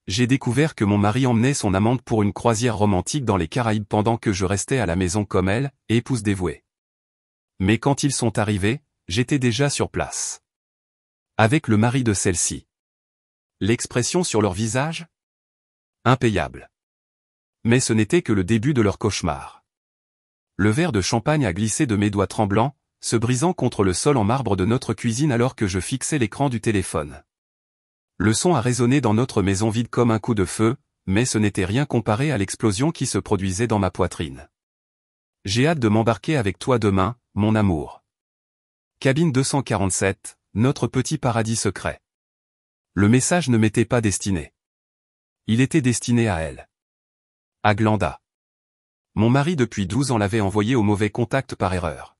j'ai découvert que mon mari emmenait son amante pour une croisière romantique dans les Caraïbes pendant que je restais à la maison comme elle, épouse dévouée. Mais quand ils sont arrivés, j'étais déjà sur place. Avec le mari de celle-ci. L'expression sur leur visage? Impayable. Mais ce n'était que le début de leur cauchemar. Le verre de champagne a glissé de mes doigts tremblants, se brisant contre le sol en marbre de notre cuisine alors que je fixais l'écran du téléphone. Le son a résonné dans notre maison vide comme un coup de feu, mais ce n'était rien comparé à l'explosion qui se produisait dans ma poitrine. J'ai hâte de m'embarquer avec toi demain, mon amour. Cabine 247, notre petit paradis secret. Le message ne m'était pas destiné. Il était destiné à elle. À Glenda. Mon mari depuis 12 ans l'avait envoyé au mauvais contact par erreur.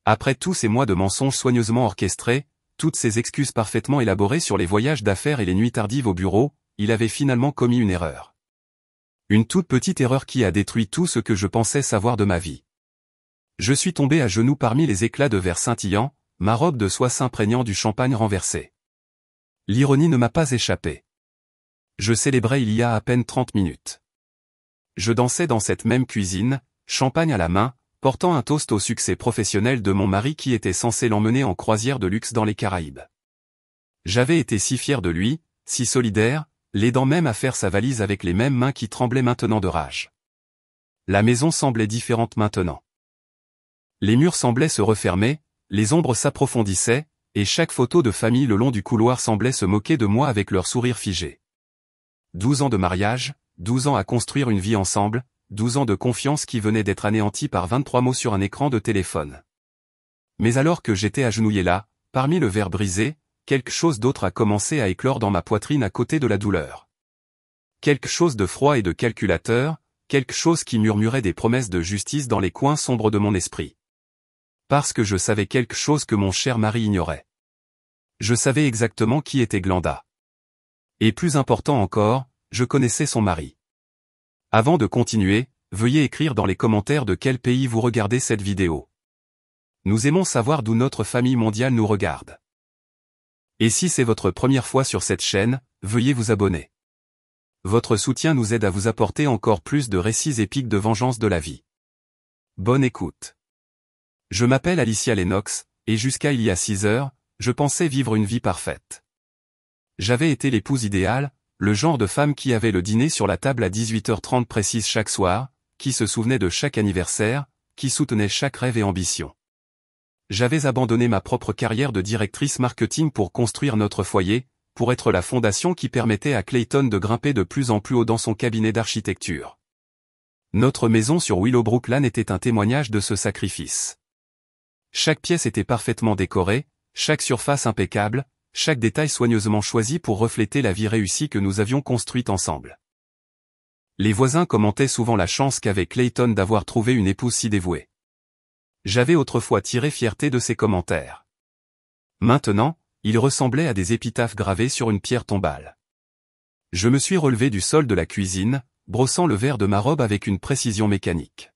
Après tous ces mois de mensonges soigneusement orchestrés, toutes ces excuses parfaitement élaborées sur les voyages d'affaires et les nuits tardives au bureau, il avait finalement commis une erreur. Une toute petite erreur qui a détruit tout ce que je pensais savoir de ma vie. Je suis tombé à genoux parmi les éclats de verre scintillants, ma robe de soie s'imprégnant du champagne renversé. L'ironie ne m'a pas échappé. Je célébrais il y a à peine 30 minutes. Je dansais dans cette même cuisine, champagne à la main, portant un toast au succès professionnel de mon mari qui était censé l'emmener en croisière de luxe dans les Caraïbes. J'avais été si fier de lui, si solidaire, l'aidant même à faire sa valise avec les mêmes mains qui tremblaient maintenant de rage. La maison semblait différente maintenant. Les murs semblaient se refermer, les ombres s'approfondissaient, et chaque photo de famille le long du couloir semblait se moquer de moi avec leur sourire figé. 12 ans de mariage, 12 ans à construire une vie ensemble, 12 ans de confiance qui venaient d'être anéantis par 23 mots sur un écran de téléphone. Mais alors que j'étais agenouillé là, parmi le verre brisé, quelque chose d'autre a commencé à éclore dans ma poitrine à côté de la douleur. Quelque chose de froid et de calculateur, quelque chose qui murmurait des promesses de justice dans les coins sombres de mon esprit. Parce que je savais quelque chose que mon cher mari ignorait. Je savais exactement qui était Glenda. Et plus important encore, je connaissais son mari. Avant de continuer, veuillez écrire dans les commentaires de quel pays vous regardez cette vidéo. Nous aimons savoir d'où notre famille mondiale nous regarde. Et si c'est votre première fois sur cette chaîne, veuillez vous abonner. Votre soutien nous aide à vous apporter encore plus de récits épiques de vengeance de la vie. Bonne écoute. Je m'appelle Alicia Lennox, et jusqu'à il y a 6 heures, je pensais vivre une vie parfaite. J'avais été l'épouse idéale, le genre de femme qui avait le dîner sur la table à 18h30 précise chaque soir, qui se souvenait de chaque anniversaire, qui soutenait chaque rêve et ambition. J'avais abandonné ma propre carrière de directrice marketing pour construire notre foyer, pour être la fondation qui permettait à Clayton de grimper de plus en plus haut dans son cabinet d'architecture. Notre maison sur Willowbrook Lane était un témoignage de ce sacrifice. Chaque pièce était parfaitement décorée, chaque surface impeccable, chaque détail soigneusement choisi pour refléter la vie réussie que nous avions construite ensemble. Les voisins commentaient souvent la chance qu'avait Clayton d'avoir trouvé une épouse si dévouée. J'avais autrefois tiré fierté de ces commentaires. Maintenant, ils ressemblaient à des épitaphes gravées sur une pierre tombale. Je me suis relevé du sol de la cuisine, brossant le verre de ma robe avec une précision mécanique.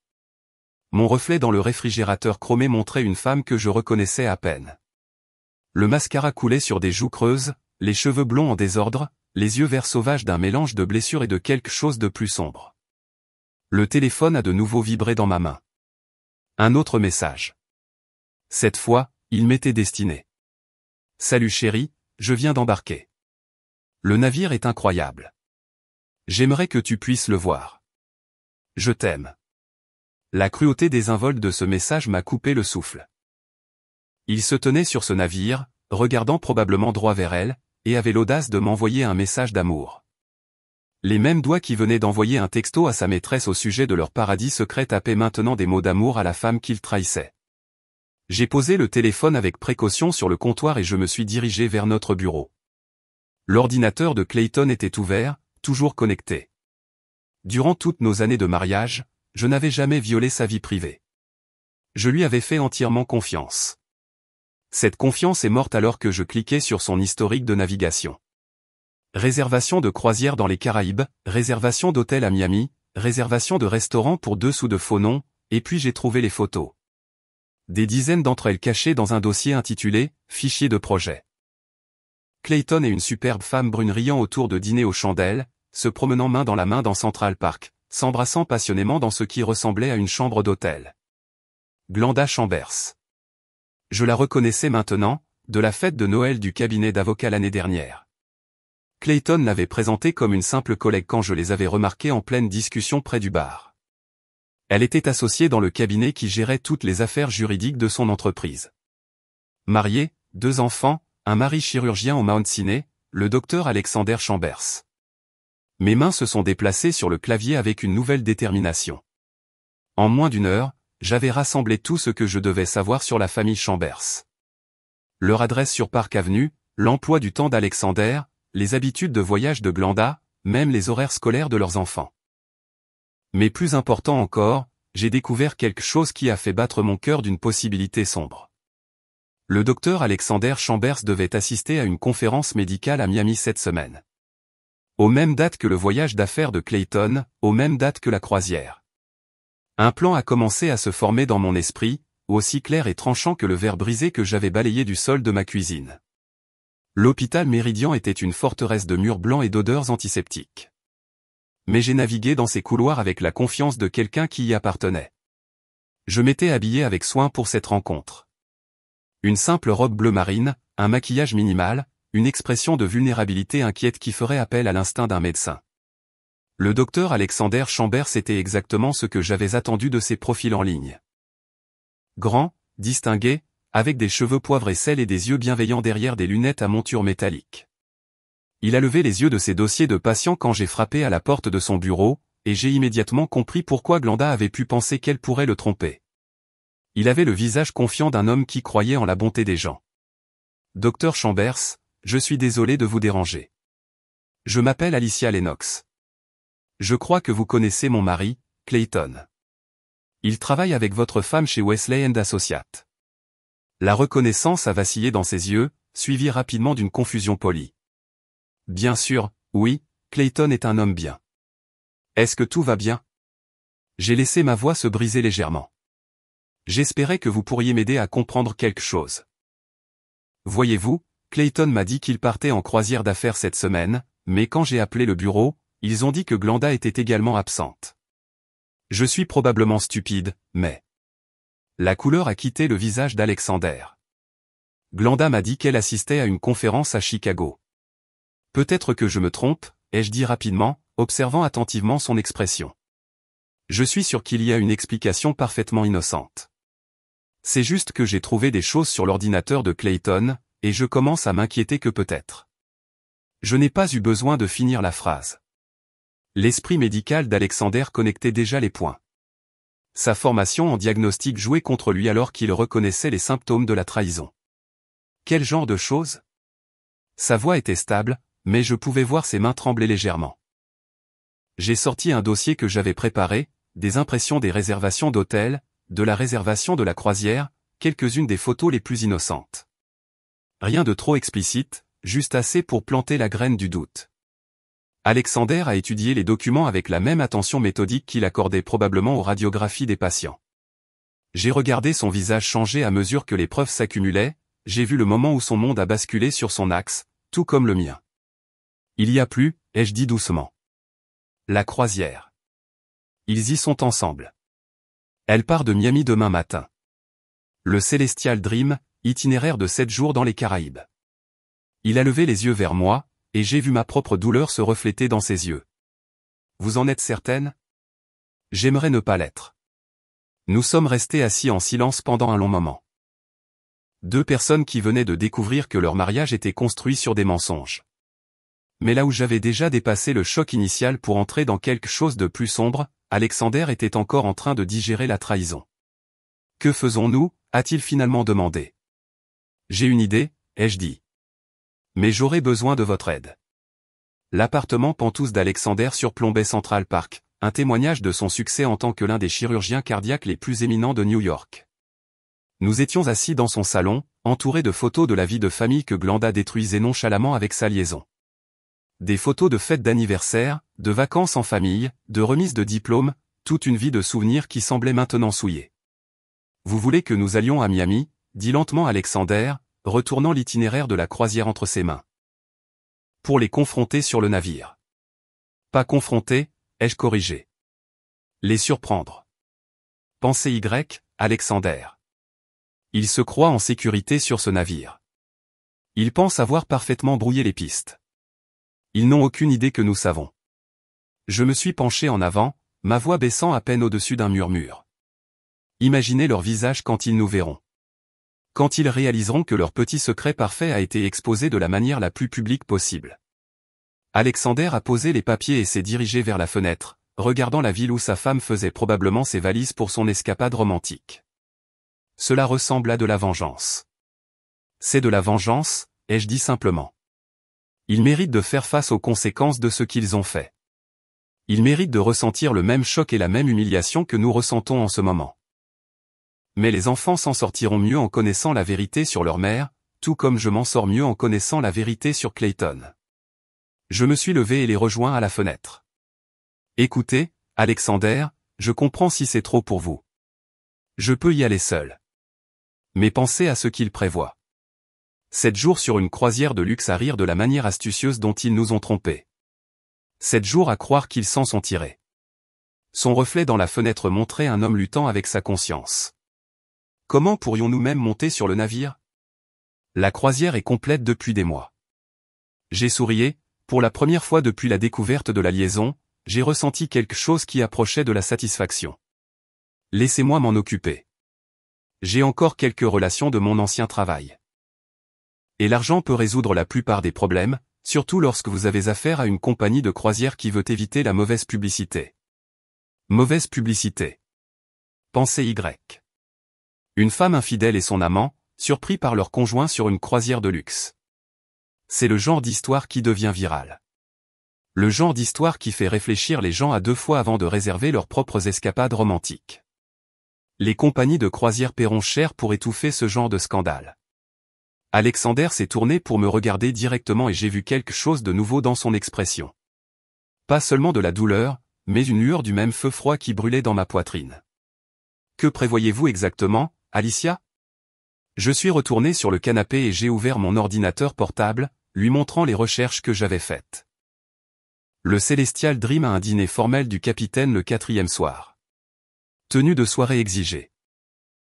Mon reflet dans le réfrigérateur chromé montrait une femme que je reconnaissais à peine. Le mascara coulait sur des joues creuses, les cheveux blonds en désordre, les yeux verts sauvages d'un mélange de blessures et de quelque chose de plus sombre. Le téléphone a de nouveau vibré dans ma main. Un autre message. Cette fois, il m'était destiné. Salut chérie, je viens d'embarquer. Le navire est incroyable. J'aimerais que tu puisses le voir. Je t'aime. La cruauté désinvolte de ce message m'a coupé le souffle. Il se tenait sur ce navire, regardant probablement droit vers elle, et avait l'audace de m'envoyer un message d'amour. Les mêmes doigts qui venaient d'envoyer un texto à sa maîtresse au sujet de leur paradis secret tapaient maintenant des mots d'amour à la femme qu'il trahissait. J'ai posé le téléphone avec précaution sur le comptoir et je me suis dirigé vers notre bureau. L'ordinateur de Clayton était ouvert, toujours connecté. Durant toutes nos années de mariage, je n'avais jamais violé sa vie privée. Je lui avais fait entièrement confiance. Cette confiance est morte alors que je cliquais sur son historique de navigation. Réservation de croisière dans les Caraïbes, réservation d'hôtel à Miami, réservation de restaurant pour 2 sous de faux noms, et puis j'ai trouvé les photos. Des dizaines d'entre elles cachées dans un dossier intitulé « Fichier de projet ». Clayton et une superbe femme brune riant autour de dîner aux chandelles, se promenant main dans la main dans Central Park, s'embrassant passionnément dans ce qui ressemblait à une chambre d'hôtel. Glenda Chambers. Je la reconnaissais maintenant, de la fête de Noël du cabinet d'avocats l'année dernière. Clayton l'avait présentée comme une simple collègue quand je les avais remarqués en pleine discussion près du bar. Elle était associée dans le cabinet qui gérait toutes les affaires juridiques de son entreprise. Mariée, 2 enfants, un mari chirurgien au Mount Sinai, le docteur Alexander Chambers. Mes mains se sont déplacées sur le clavier avec une nouvelle détermination. En moins d'1 heure, j'avais rassemblé tout ce que je devais savoir sur la famille Chambers. Leur adresse sur Park Avenue, l'emploi du temps d'Alexander, les habitudes de voyage de Glenda, même les horaires scolaires de leurs enfants. Mais plus important encore, j'ai découvert quelque chose qui a fait battre mon cœur d'une possibilité sombre. Le docteur Alexander Chambers devait assister à une conférence médicale à Miami cette semaine. Aux mêmes dates que le voyage d'affaires de Clayton, aux mêmes dates que la croisière. Un plan a commencé à se former dans mon esprit, aussi clair et tranchant que le verre brisé que j'avais balayé du sol de ma cuisine. L'hôpital Méridien était une forteresse de murs blancs et d'odeurs antiseptiques. Mais j'ai navigué dans ces couloirs avec la confiance de quelqu'un qui y appartenait. Je m'étais habillé avec soin pour cette rencontre. Une simple robe bleu marine, un maquillage minimal, une expression de vulnérabilité inquiète qui ferait appel à l'instinct d'un médecin. Le docteur Alexander Chambers était exactement ce que j'avais attendu de ses profils en ligne. Grand, distingué, avec des cheveux poivre et sel et des yeux bienveillants derrière des lunettes à monture métallique. Il a levé les yeux de ses dossiers de patients quand j'ai frappé à la porte de son bureau, et j'ai immédiatement compris pourquoi Glenda avait pu penser qu'elle pourrait le tromper. Il avait le visage confiant d'un homme qui croyait en la bonté des gens. « Docteur Chambers, je suis désolé de vous déranger. Je m'appelle Alicia Lennox. Je crois que vous connaissez mon mari, Clayton. Il travaille avec votre femme chez Wesley & Associates. » La reconnaissance a vacillé dans ses yeux, suivie rapidement d'une confusion polie. « Bien sûr, oui, Clayton est un homme bien. Est-ce que tout va bien ?» J'ai laissé ma voix se briser légèrement. J'espérais que vous pourriez m'aider à comprendre quelque chose. Voyez-vous, Clayton m'a dit qu'il partait en croisière d'affaires cette semaine, mais quand j'ai appelé le bureau, ils ont dit que Glenda était également absente. Je suis probablement stupide, mais... La couleur a quitté le visage d'Alexander. Glenda m'a dit qu'elle assistait à une conférence à Chicago. Peut-être que je me trompe, ai-je dit rapidement, observant attentivement son expression. Je suis sûr qu'il y a une explication parfaitement innocente. C'est juste que j'ai trouvé des choses sur l'ordinateur de Clayton, et je commence à m'inquiéter que peut-être. Je n'ai pas eu besoin de finir la phrase. L'esprit médical d'Alexander connectait déjà les points. Sa formation en diagnostic jouait contre lui alors qu'il reconnaissait les symptômes de la trahison. Quel genre de choses? Sa voix était stable, mais je pouvais voir ses mains trembler légèrement. J'ai sorti un dossier que j'avais préparé, des impressions des réservations d'hôtels, de la réservation de la croisière, quelques-unes des photos les plus innocentes. Rien de trop explicite, juste assez pour planter la graine du doute. Alexander a étudié les documents avec la même attention méthodique qu'il accordait probablement aux radiographies des patients. J'ai regardé son visage changer à mesure que les preuves s'accumulaient, j'ai vu le moment où son monde a basculé sur son axe, tout comme le mien. Il y a plus, ai-je dit doucement. La croisière. Ils y sont ensemble. Elle part de Miami demain matin. Le Celestial Dream, itinéraire de 7 jours dans les Caraïbes. Il a levé les yeux vers moi, et j'ai vu ma propre douleur se refléter dans ses yeux. Vous en êtes certaine? J'aimerais ne pas l'être. Nous sommes restés assis en silence pendant un long moment. 2 personnes qui venaient de découvrir que leur mariage était construit sur des mensonges. Mais là où j'avais déjà dépassé le choc initial pour entrer dans quelque chose de plus sombre, Alexander était encore en train de digérer la trahison. Que faisons-nous? A-t-il finalement demandé. J'ai une idée, ai-je dit. Mais j'aurai besoin de votre aide. L'appartement Penthouse d'Alexander surplombait Central Park, un témoignage de son succès en tant que l'un des chirurgiens cardiaques les plus éminents de New York. Nous étions assis dans son salon, entourés de photos de la vie de famille que Glenda détruisait nonchalamment avec sa liaison. Des photos de fêtes d'anniversaire, de vacances en famille, de remises de diplômes, toute une vie de souvenirs qui semblait maintenant souillée. Vous voulez que nous allions à Miami, dit lentement Alexander, retournant l'itinéraire de la croisière entre ses mains. Pour les confronter sur le navire. Pas confronter, ai-je corrigé. Les surprendre. Pensée Y, Alexander. Il se croit en sécurité sur ce navire. Il pense avoir parfaitement brouillé les pistes. Ils n'ont aucune idée que nous savons. Je me suis penché en avant, ma voix baissant à peine au-dessus d'un murmure. Imaginez leur visage quand ils nous verront. Quand ils réaliseront que leur petit secret parfait a été exposé de la manière la plus publique possible. Alexander a posé les papiers et s'est dirigé vers la fenêtre, regardant la ville où sa femme faisait probablement ses valises pour son escapade romantique. Cela ressemble à de la vengeance. C'est de la vengeance, ai-je dit simplement. Ils méritent de faire face aux conséquences de ce qu'ils ont fait. Ils méritent de ressentir le même choc et la même humiliation que nous ressentons en ce moment. Mais les enfants s'en sortiront mieux en connaissant la vérité sur leur mère, tout comme je m'en sors mieux en connaissant la vérité sur Clayton. Je me suis levé et les rejoins à la fenêtre. Écoutez, Alexander, je comprends si c'est trop pour vous. Je peux y aller seul. Mais pensez à ce qu'il prévoit. 7 jours sur une croisière de luxe à rire de la manière astucieuse dont ils nous ont trompés. 7 jours à croire qu'ils s'en sont tirés. Son reflet dans la fenêtre montrait un homme luttant avec sa conscience. Comment pourrions-nous même monter sur le navire? La croisière est complète depuis des mois. J'ai sourié, pour la première fois depuis la découverte de la liaison, j'ai ressenti quelque chose qui approchait de la satisfaction. Laissez-moi m'en occuper. J'ai encore quelques relations de mon ancien travail. Et l'argent peut résoudre la plupart des problèmes, surtout lorsque vous avez affaire à une compagnie de croisière qui veut éviter la mauvaise publicité. Mauvaise publicité. Pensée Y. Une femme infidèle et son amant, surpris par leur conjoint sur une croisière de luxe. C'est le genre d'histoire qui devient virale. Le genre d'histoire qui fait réfléchir les gens à 2 fois avant de réserver leurs propres escapades romantiques. Les compagnies de croisière paieront cher pour étouffer ce genre de scandale. Alexander s'est tourné pour me regarder directement et j'ai vu quelque chose de nouveau dans son expression. Pas seulement de la douleur, mais une lueur du même feu froid qui brûlait dans ma poitrine. Que prévoyez-vous exactement, Alicia? Je suis retourné sur le canapé et j'ai ouvert mon ordinateur portable, lui montrant les recherches que j'avais faites. Le Celestial Dream a un dîner formel du capitaine le 4e soir. Tenue de soirée exigée.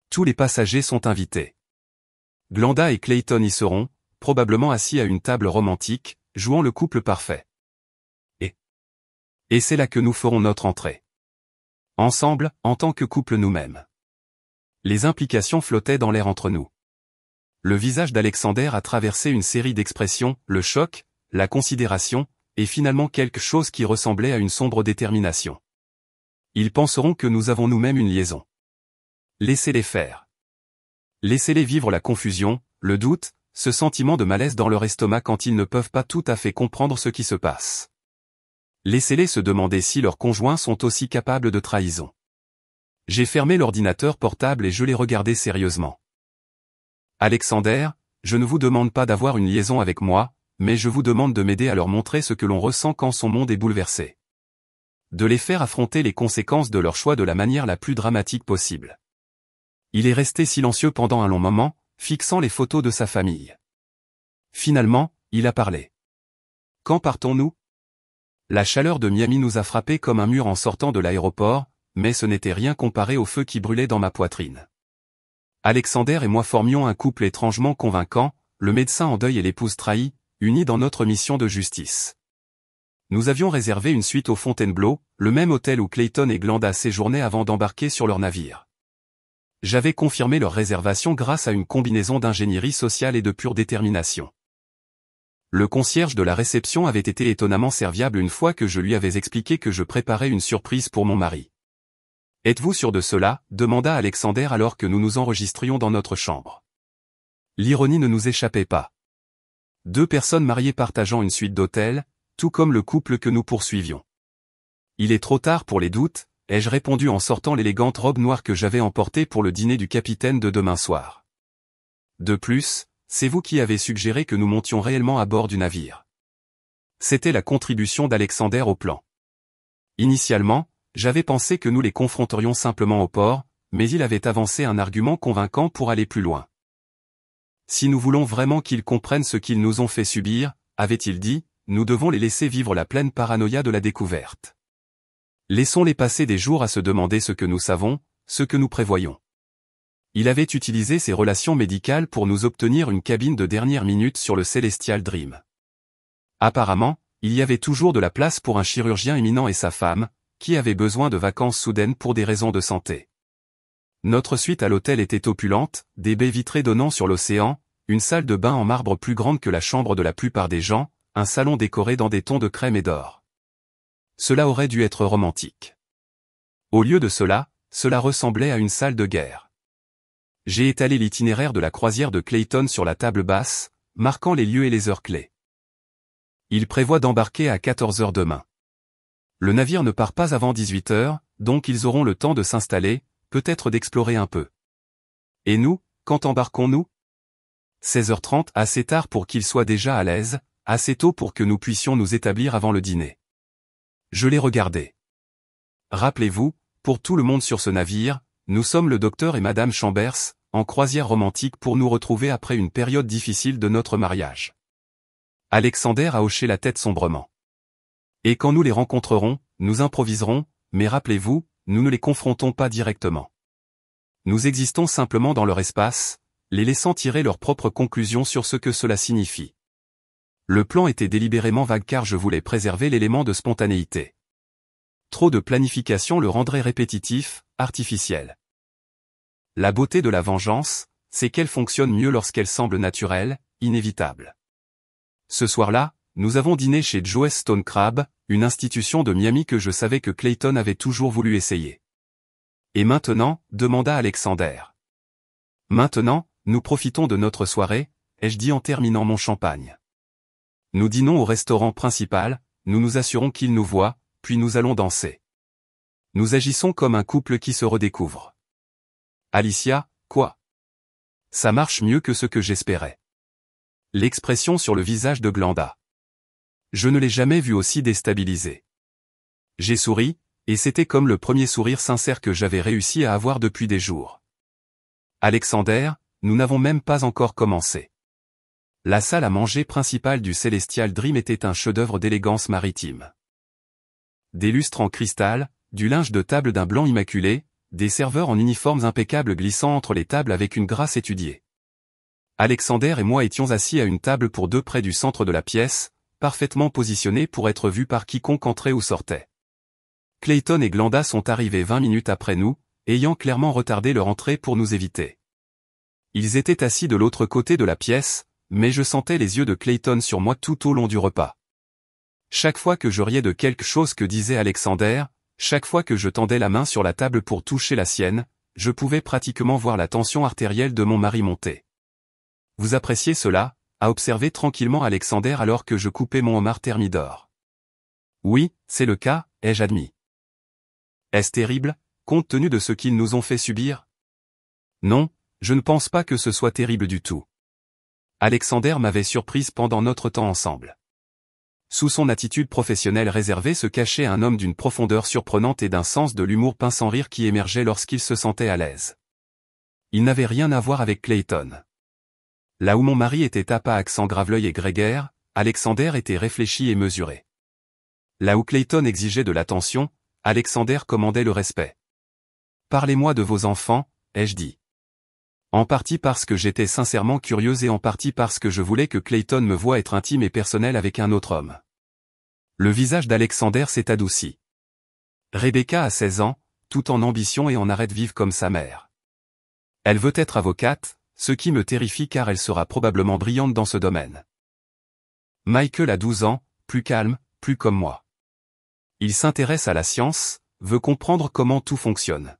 Tous les passagers sont invités. Glenda et Clayton y seront, probablement assis à une table romantique, jouant le couple parfait. Et c'est là que nous ferons notre entrée. Ensemble, en tant que couple nous-mêmes. Les implications flottaient dans l'air entre nous. Le visage d'Alexander a traversé une série d'expressions, le choc, la considération, et finalement quelque chose qui ressemblait à une sombre détermination. Ils penseront que nous avons nous-mêmes une liaison. Laissez-les faire. Laissez-les vivre la confusion, le doute, ce sentiment de malaise dans leur estomac quand ils ne peuvent pas tout à fait comprendre ce qui se passe. Laissez-les se demander si leurs conjoints sont aussi capables de trahison. J'ai fermé l'ordinateur portable et je l'ai regardé sérieusement. Alexander, je ne vous demande pas d'avoir une liaison avec moi, mais je vous demande de m'aider à leur montrer ce que l'on ressent quand son monde est bouleversé. De les faire affronter les conséquences de leur choix de la manière la plus dramatique possible. Il est resté silencieux pendant un long moment, fixant les photos de sa famille. Finalement, il a parlé. Quand partons-nous? La chaleur de Miami nous a frappés comme un mur en sortant de l'aéroport, mais ce n'était rien comparé au feu qui brûlait dans ma poitrine. Alexander et moi formions un couple étrangement convaincant, le médecin en deuil et l'épouse trahie, unis dans notre mission de justice. Nous avions réservé une suite au Fontainebleau, le même hôtel où Clayton et Glenda séjournaient avant d'embarquer sur leur navire. J'avais confirmé leur réservation grâce à une combinaison d'ingénierie sociale et de pure détermination. Le concierge de la réception avait été étonnamment serviable une fois que je lui avais expliqué que je préparais une surprise pour mon mari. « Êtes-vous sûr de cela ?» demanda Alexander alors que nous nous enregistrions dans notre chambre. L'ironie ne nous échappait pas. 2 personnes mariées partageant une suite d'hôtels, tout comme le couple que nous poursuivions. Il est trop tard pour les doutes, ai-je répondu en sortant l'élégante robe noire que j'avais emportée pour le dîner du capitaine de demain soir. De plus, c'est vous qui avez suggéré que nous montions réellement à bord du navire. C'était la contribution d'Alexander au plan. Initialement, j'avais pensé que nous les confronterions simplement au port, mais il avait avancé un argument convaincant pour aller plus loin. Si nous voulons vraiment qu'ils comprennent ce qu'ils nous ont fait subir, avait-il dit, nous devons les laisser vivre la pleine paranoïa de la découverte. Laissons-les passer des jours à se demander ce que nous savons, ce que nous prévoyons. Il avait utilisé ses relations médicales pour nous obtenir une cabine de dernière minute sur le Celestial Dream. Apparemment, il y avait toujours de la place pour un chirurgien éminent et sa femme, qui avaient besoin de vacances soudaines pour des raisons de santé. Notre suite à l'hôtel était opulente, des baies vitrées donnant sur l'océan, une salle de bain en marbre plus grande que la chambre de la plupart des gens, un salon décoré dans des tons de crème et d'or. Cela aurait dû être romantique. Au lieu de cela, cela ressemblait à une salle de guerre. J'ai étalé l'itinéraire de la croisière de Clayton sur la table basse, marquant les lieux et les heures clés. Il prévoit d'embarquer à 14 heures demain. Le navire ne part pas avant 18 heures, donc ils auront le temps de s'installer, peut-être d'explorer un peu. Et nous, quand embarquons-nous ? 16h30, assez tard pour qu'ils soient déjà à l'aise, assez tôt pour que nous puissions nous établir avant le dîner. Je l'ai regardé. Rappelez-vous, pour tout le monde sur ce navire, nous sommes le docteur et Madame Chambers, en croisière romantique pour nous retrouver après une période difficile de notre mariage. Alexander a hoché la tête sombrement. Et quand nous les rencontrerons, nous improviserons, mais rappelez-vous, nous ne les confrontons pas directement. Nous existons simplement dans leur espace, les laissant tirer leurs propres conclusions sur ce que cela signifie. Le plan était délibérément vague car je voulais préserver l'élément de spontanéité. Trop de planification le rendrait répétitif, artificiel. La beauté de la vengeance, c'est qu'elle fonctionne mieux lorsqu'elle semble naturelle, inévitable. Ce soir-là, nous avons dîné chez Joe's Stone Crab, une institution de Miami que je savais que Clayton avait toujours voulu essayer. Et maintenant, demanda Alexander. Maintenant, nous profitons de notre soirée, ai-je dit en terminant mon champagne. Nous dînons au restaurant principal, nous nous assurons qu'il nous voit, puis nous allons danser. Nous agissons comme un couple qui se redécouvre. Alicia, quoi ? Ça marche mieux que ce que j'espérais. L'expression sur le visage de Glenda. Je ne l'ai jamais vue aussi déstabilisée. J'ai souri, et c'était comme le premier sourire sincère que j'avais réussi à avoir depuis des jours. Alexander, nous n'avons même pas encore commencé. La salle à manger principale du Celestial Dream était un chef-d'œuvre d'élégance maritime. Des lustres en cristal, du linge de table d'un blanc immaculé, des serveurs en uniformes impeccables glissant entre les tables avec une grâce étudiée. Alexander et moi étions assis à une table pour deux près du centre de la pièce, parfaitement positionnés pour être vus par quiconque entrait ou sortait. Clayton et Glenda sont arrivés 20 minutes après nous, ayant clairement retardé leur entrée pour nous éviter. Ils étaient assis de l'autre côté de la pièce, mais je sentais les yeux de Clayton sur moi tout au long du repas. Chaque fois que je riais de quelque chose que disait Alexander, chaque fois que je tendais la main sur la table pour toucher la sienne, je pouvais pratiquement voir la tension artérielle de mon mari monter. Vous appréciez cela ? A observé tranquillement Alexander alors que je coupais mon homard thermidor. Oui, c'est le cas, ai-je admis. Est-ce terrible, compte tenu de ce qu'ils nous ont fait subir ? Non, je ne pense pas que ce soit terrible du tout. Alexander m'avait surprise pendant notre temps ensemble. Sous son attitude professionnelle réservée se cachait un homme d'une profondeur surprenante et d'un sens de l'humour pince sans rire qui émergeait lorsqu'il se sentait à l'aise. Il n'avait rien à voir avec Clayton. Là où mon mari était à pas accent graveleuil et grégaire, Alexander était réfléchi et mesuré. Là où Clayton exigeait de l'attention, Alexander commandait le respect. Parlez-moi de vos enfants, ai-je dit. En partie parce que j'étais sincèrement curieuse et en partie parce que je voulais que Clayton me voie être intime et personnel avec un autre homme. Le visage d'Alexander s'est adouci. Rebecca a 16 ans, tout en ambition et en arrête vive comme sa mère. Elle veut être avocate, ce qui me terrifie car elle sera probablement brillante dans ce domaine. Michael a 12 ans, plus calme, plus comme moi. Il s'intéresse à la science, veut comprendre comment tout fonctionne.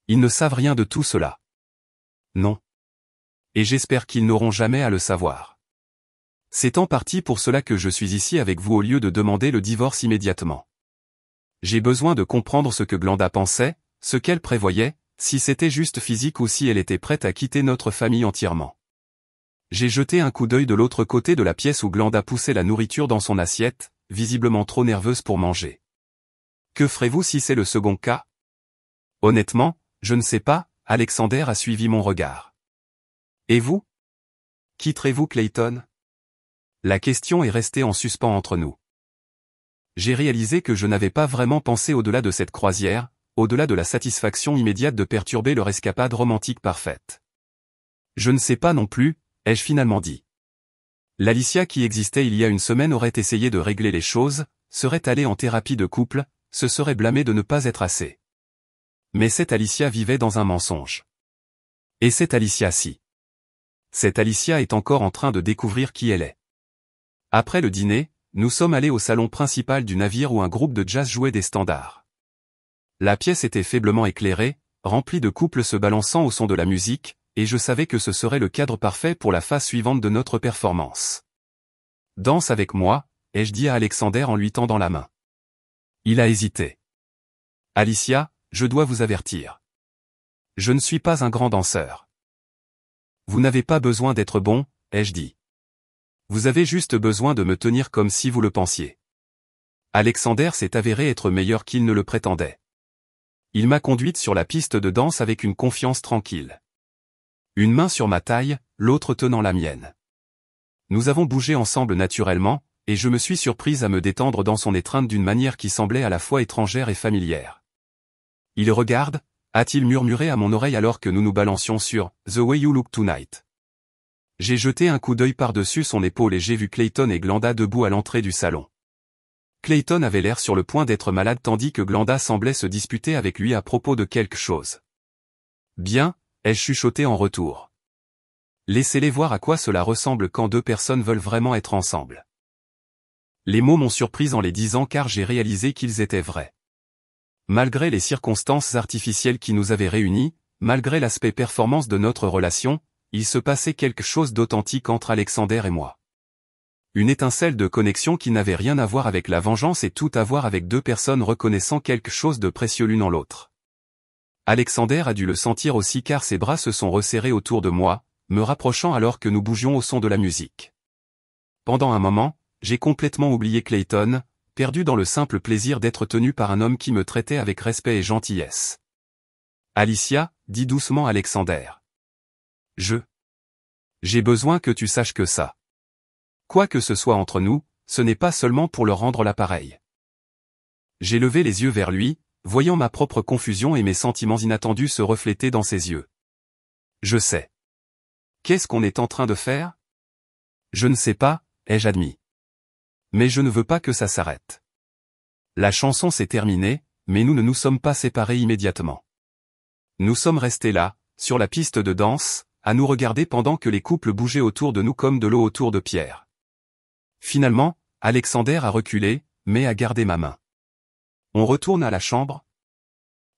Ils ne savent rien de tout cela. Non. Et j'espère qu'ils n'auront jamais à le savoir. C'est en partie pour cela que je suis ici avec vous au lieu de demander le divorce immédiatement. J'ai besoin de comprendre ce que Glenda pensait, ce qu'elle prévoyait, si c'était juste physique ou si elle était prête à quitter notre famille entièrement. J'ai jeté un coup d'œil de l'autre côté de la pièce où Glenda poussait la nourriture dans son assiette, visiblement trop nerveuse pour manger. Que ferez-vous si c'est le second cas ? Honnêtement, je ne sais pas, Alexander a suivi mon regard. Et vous ? Quitterez-vous Clayton ? La question est restée en suspens entre nous. J'ai réalisé que je n'avais pas vraiment pensé au-delà de cette croisière, au-delà de la satisfaction immédiate de perturber leur escapade romantique parfaite. Je ne sais pas non plus, ai-je finalement dit. L'Alicia qui existait il y a une semaine aurait essayé de régler les choses, serait allée en thérapie de couple, se serait blâmée de ne pas être assez. Mais cette Alicia vivait dans un mensonge. Et cette Alicia-ci. Cette Alicia est encore en train de découvrir qui elle est. Après le dîner, nous sommes allés au salon principal du navire où un groupe de jazz jouait des standards. La pièce était faiblement éclairée, remplie de couples se balançant au son de la musique, et je savais que ce serait le cadre parfait pour la phase suivante de notre performance. « Danse avec moi », ai-je dit à Alexander en lui tendant la main. Il a hésité. « Alicia, je dois vous avertir. Je ne suis pas un grand danseur. » « Vous n'avez pas besoin d'être bon, ai-je dit. Vous avez juste besoin de me tenir comme si vous le pensiez. » Alexander s'est avéré être meilleur qu'il ne le prétendait. Il m'a conduite sur la piste de danse avec une confiance tranquille. Une main sur ma taille, l'autre tenant la mienne. Nous avons bougé ensemble naturellement, et je me suis surprise à me détendre dans son étreinte d'une manière qui semblait à la fois étrangère et familière. « Il regarde » a-t-il murmuré à mon oreille alors que nous nous balancions sur « The Way You Look Tonight ». J'ai jeté un coup d'œil par-dessus son épaule et j'ai vu Clayton et Glenda debout à l'entrée du salon. Clayton avait l'air sur le point d'être malade tandis que Glenda semblait se disputer avec lui à propos de quelque chose. « Bien », ai-je chuchoté en retour. Laissez-les voir à quoi cela ressemble quand deux personnes veulent vraiment être ensemble. Les mots m'ont surprise en les disant car j'ai réalisé qu'ils étaient vrais. Malgré les circonstances artificielles qui nous avaient réunis, malgré l'aspect performance de notre relation, il se passait quelque chose d'authentique entre Alexander et moi. Une étincelle de connexion qui n'avait rien à voir avec la vengeance et tout à voir avec deux personnes reconnaissant quelque chose de précieux l'une en l'autre. Alexander a dû le sentir aussi car ses bras se sont resserrés autour de moi, me rapprochant alors que nous bougions au son de la musique. Pendant un moment, j'ai complètement oublié Clayton, perdu dans le simple plaisir d'être tenu par un homme qui me traitait avec respect et gentillesse. « Alicia » dit doucement Alexander. « J'ai besoin que tu saches que ça. Quoi que ce soit entre nous, ce n'est pas seulement pour leur rendre l'appareil. » J'ai levé les yeux vers lui, voyant ma propre confusion et mes sentiments inattendus se refléter dans ses yeux. « Je sais. Qu'est-ce qu'on est en train de faire ? » « Je ne sais pas, ai-je admis. Mais je ne veux pas que ça s'arrête. » La chanson s'est terminée, mais nous ne nous sommes pas séparés immédiatement. Nous sommes restés là, sur la piste de danse, à nous regarder pendant que les couples bougeaient autour de nous comme de l'eau autour de Pierre. Finalement, Alexander a reculé, mais a gardé ma main. « On retourne à la chambre ?»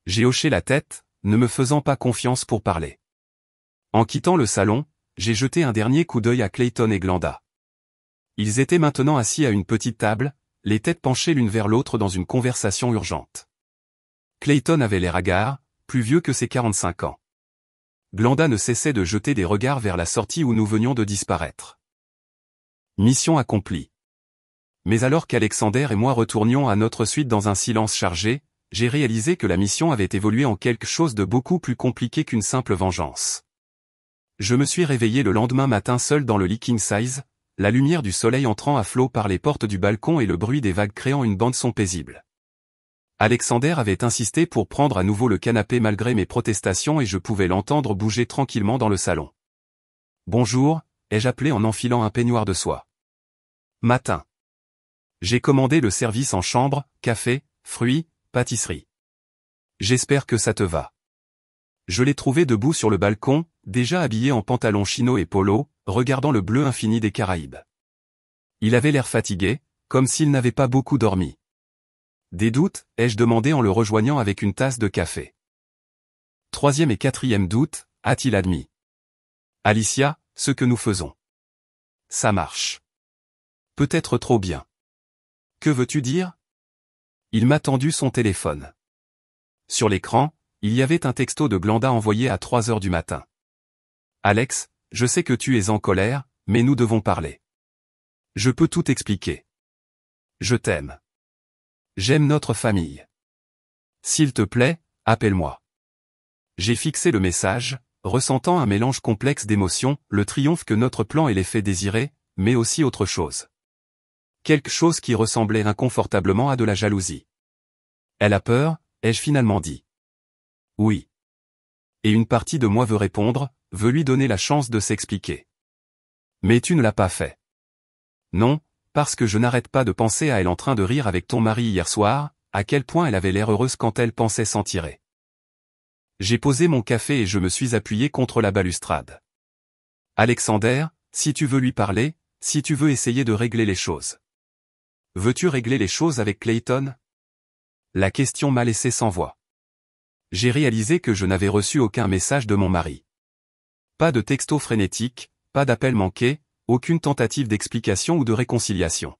J'ai hoché la tête, ne me faisant pas confiance pour parler. En quittant le salon, j'ai jeté un dernier coup d'œil à Clayton et Glenda. Ils étaient maintenant assis à une petite table, les têtes penchées l'une vers l'autre dans une conversation urgente. Clayton avait l'air hagard, plus vieux que ses 45 ans. Glenda ne cessait de jeter des regards vers la sortie où nous venions de disparaître. Mission accomplie. Mais alors qu'Alexander et moi retournions à notre suite dans un silence chargé, j'ai réalisé que la mission avait évolué en quelque chose de beaucoup plus compliqué qu'une simple vengeance. Je me suis réveillé le lendemain matin seul dans le lit king size, la lumière du soleil entrant à flot par les portes du balcon et le bruit des vagues créant une bande-son paisible. Alexander avait insisté pour prendre à nouveau le canapé malgré mes protestations et je pouvais l'entendre bouger tranquillement dans le salon. « Bonjour », ai-je appelé en enfilant un peignoir de soie. « Matin. J'ai commandé le service en chambre, café, fruits, pâtisserie. J'espère que ça te va. » Je l'ai trouvé debout sur le balcon, déjà habillé en pantalon chino et polo, regardant le bleu infini des Caraïbes. Il avait l'air fatigué, comme s'il n'avait pas beaucoup dormi. « Des doutes ?» ai-je demandé en le rejoignant avec une tasse de café. « 3e et 4e doute » a-t-il admis. « Alicia, ce que nous faisons. Ça marche. Peut-être trop bien. Que veux-tu dire ? » Il m'a tendu son téléphone. Sur l'écran, il y avait un texto de Glenda envoyé à 3 heures du matin. « Alex, je sais que tu es en colère, mais nous devons parler. Je peux tout expliquer. Je t'aime. J'aime notre famille. S'il te plaît, appelle-moi. » J'ai fixé le message, ressentant un mélange complexe d'émotions, le triomphe que notre plan et l'effet désiré, mais aussi autre chose. Quelque chose qui ressemblait inconfortablement à de la jalousie. Elle a peur, ai-je finalement dit. Oui. Et une partie de moi veut répondre, veut lui donner la chance de s'expliquer. Mais tu ne l'as pas fait. Non, parce que je n'arrête pas de penser à elle en train de rire avec ton mari hier soir, à quel point elle avait l'air heureuse quand elle pensait s'en tirer. J'ai posé mon café et je me suis appuyé contre la balustrade. Alexander, si tu veux lui parler, si tu veux essayer de régler les choses. Veux-tu régler les choses avec Clayton? La question m'a laissé sans voix. J'ai réalisé que je n'avais reçu aucun message de mon mari. Pas de texto frénétique, pas d'appel manqué, aucune tentative d'explication ou de réconciliation.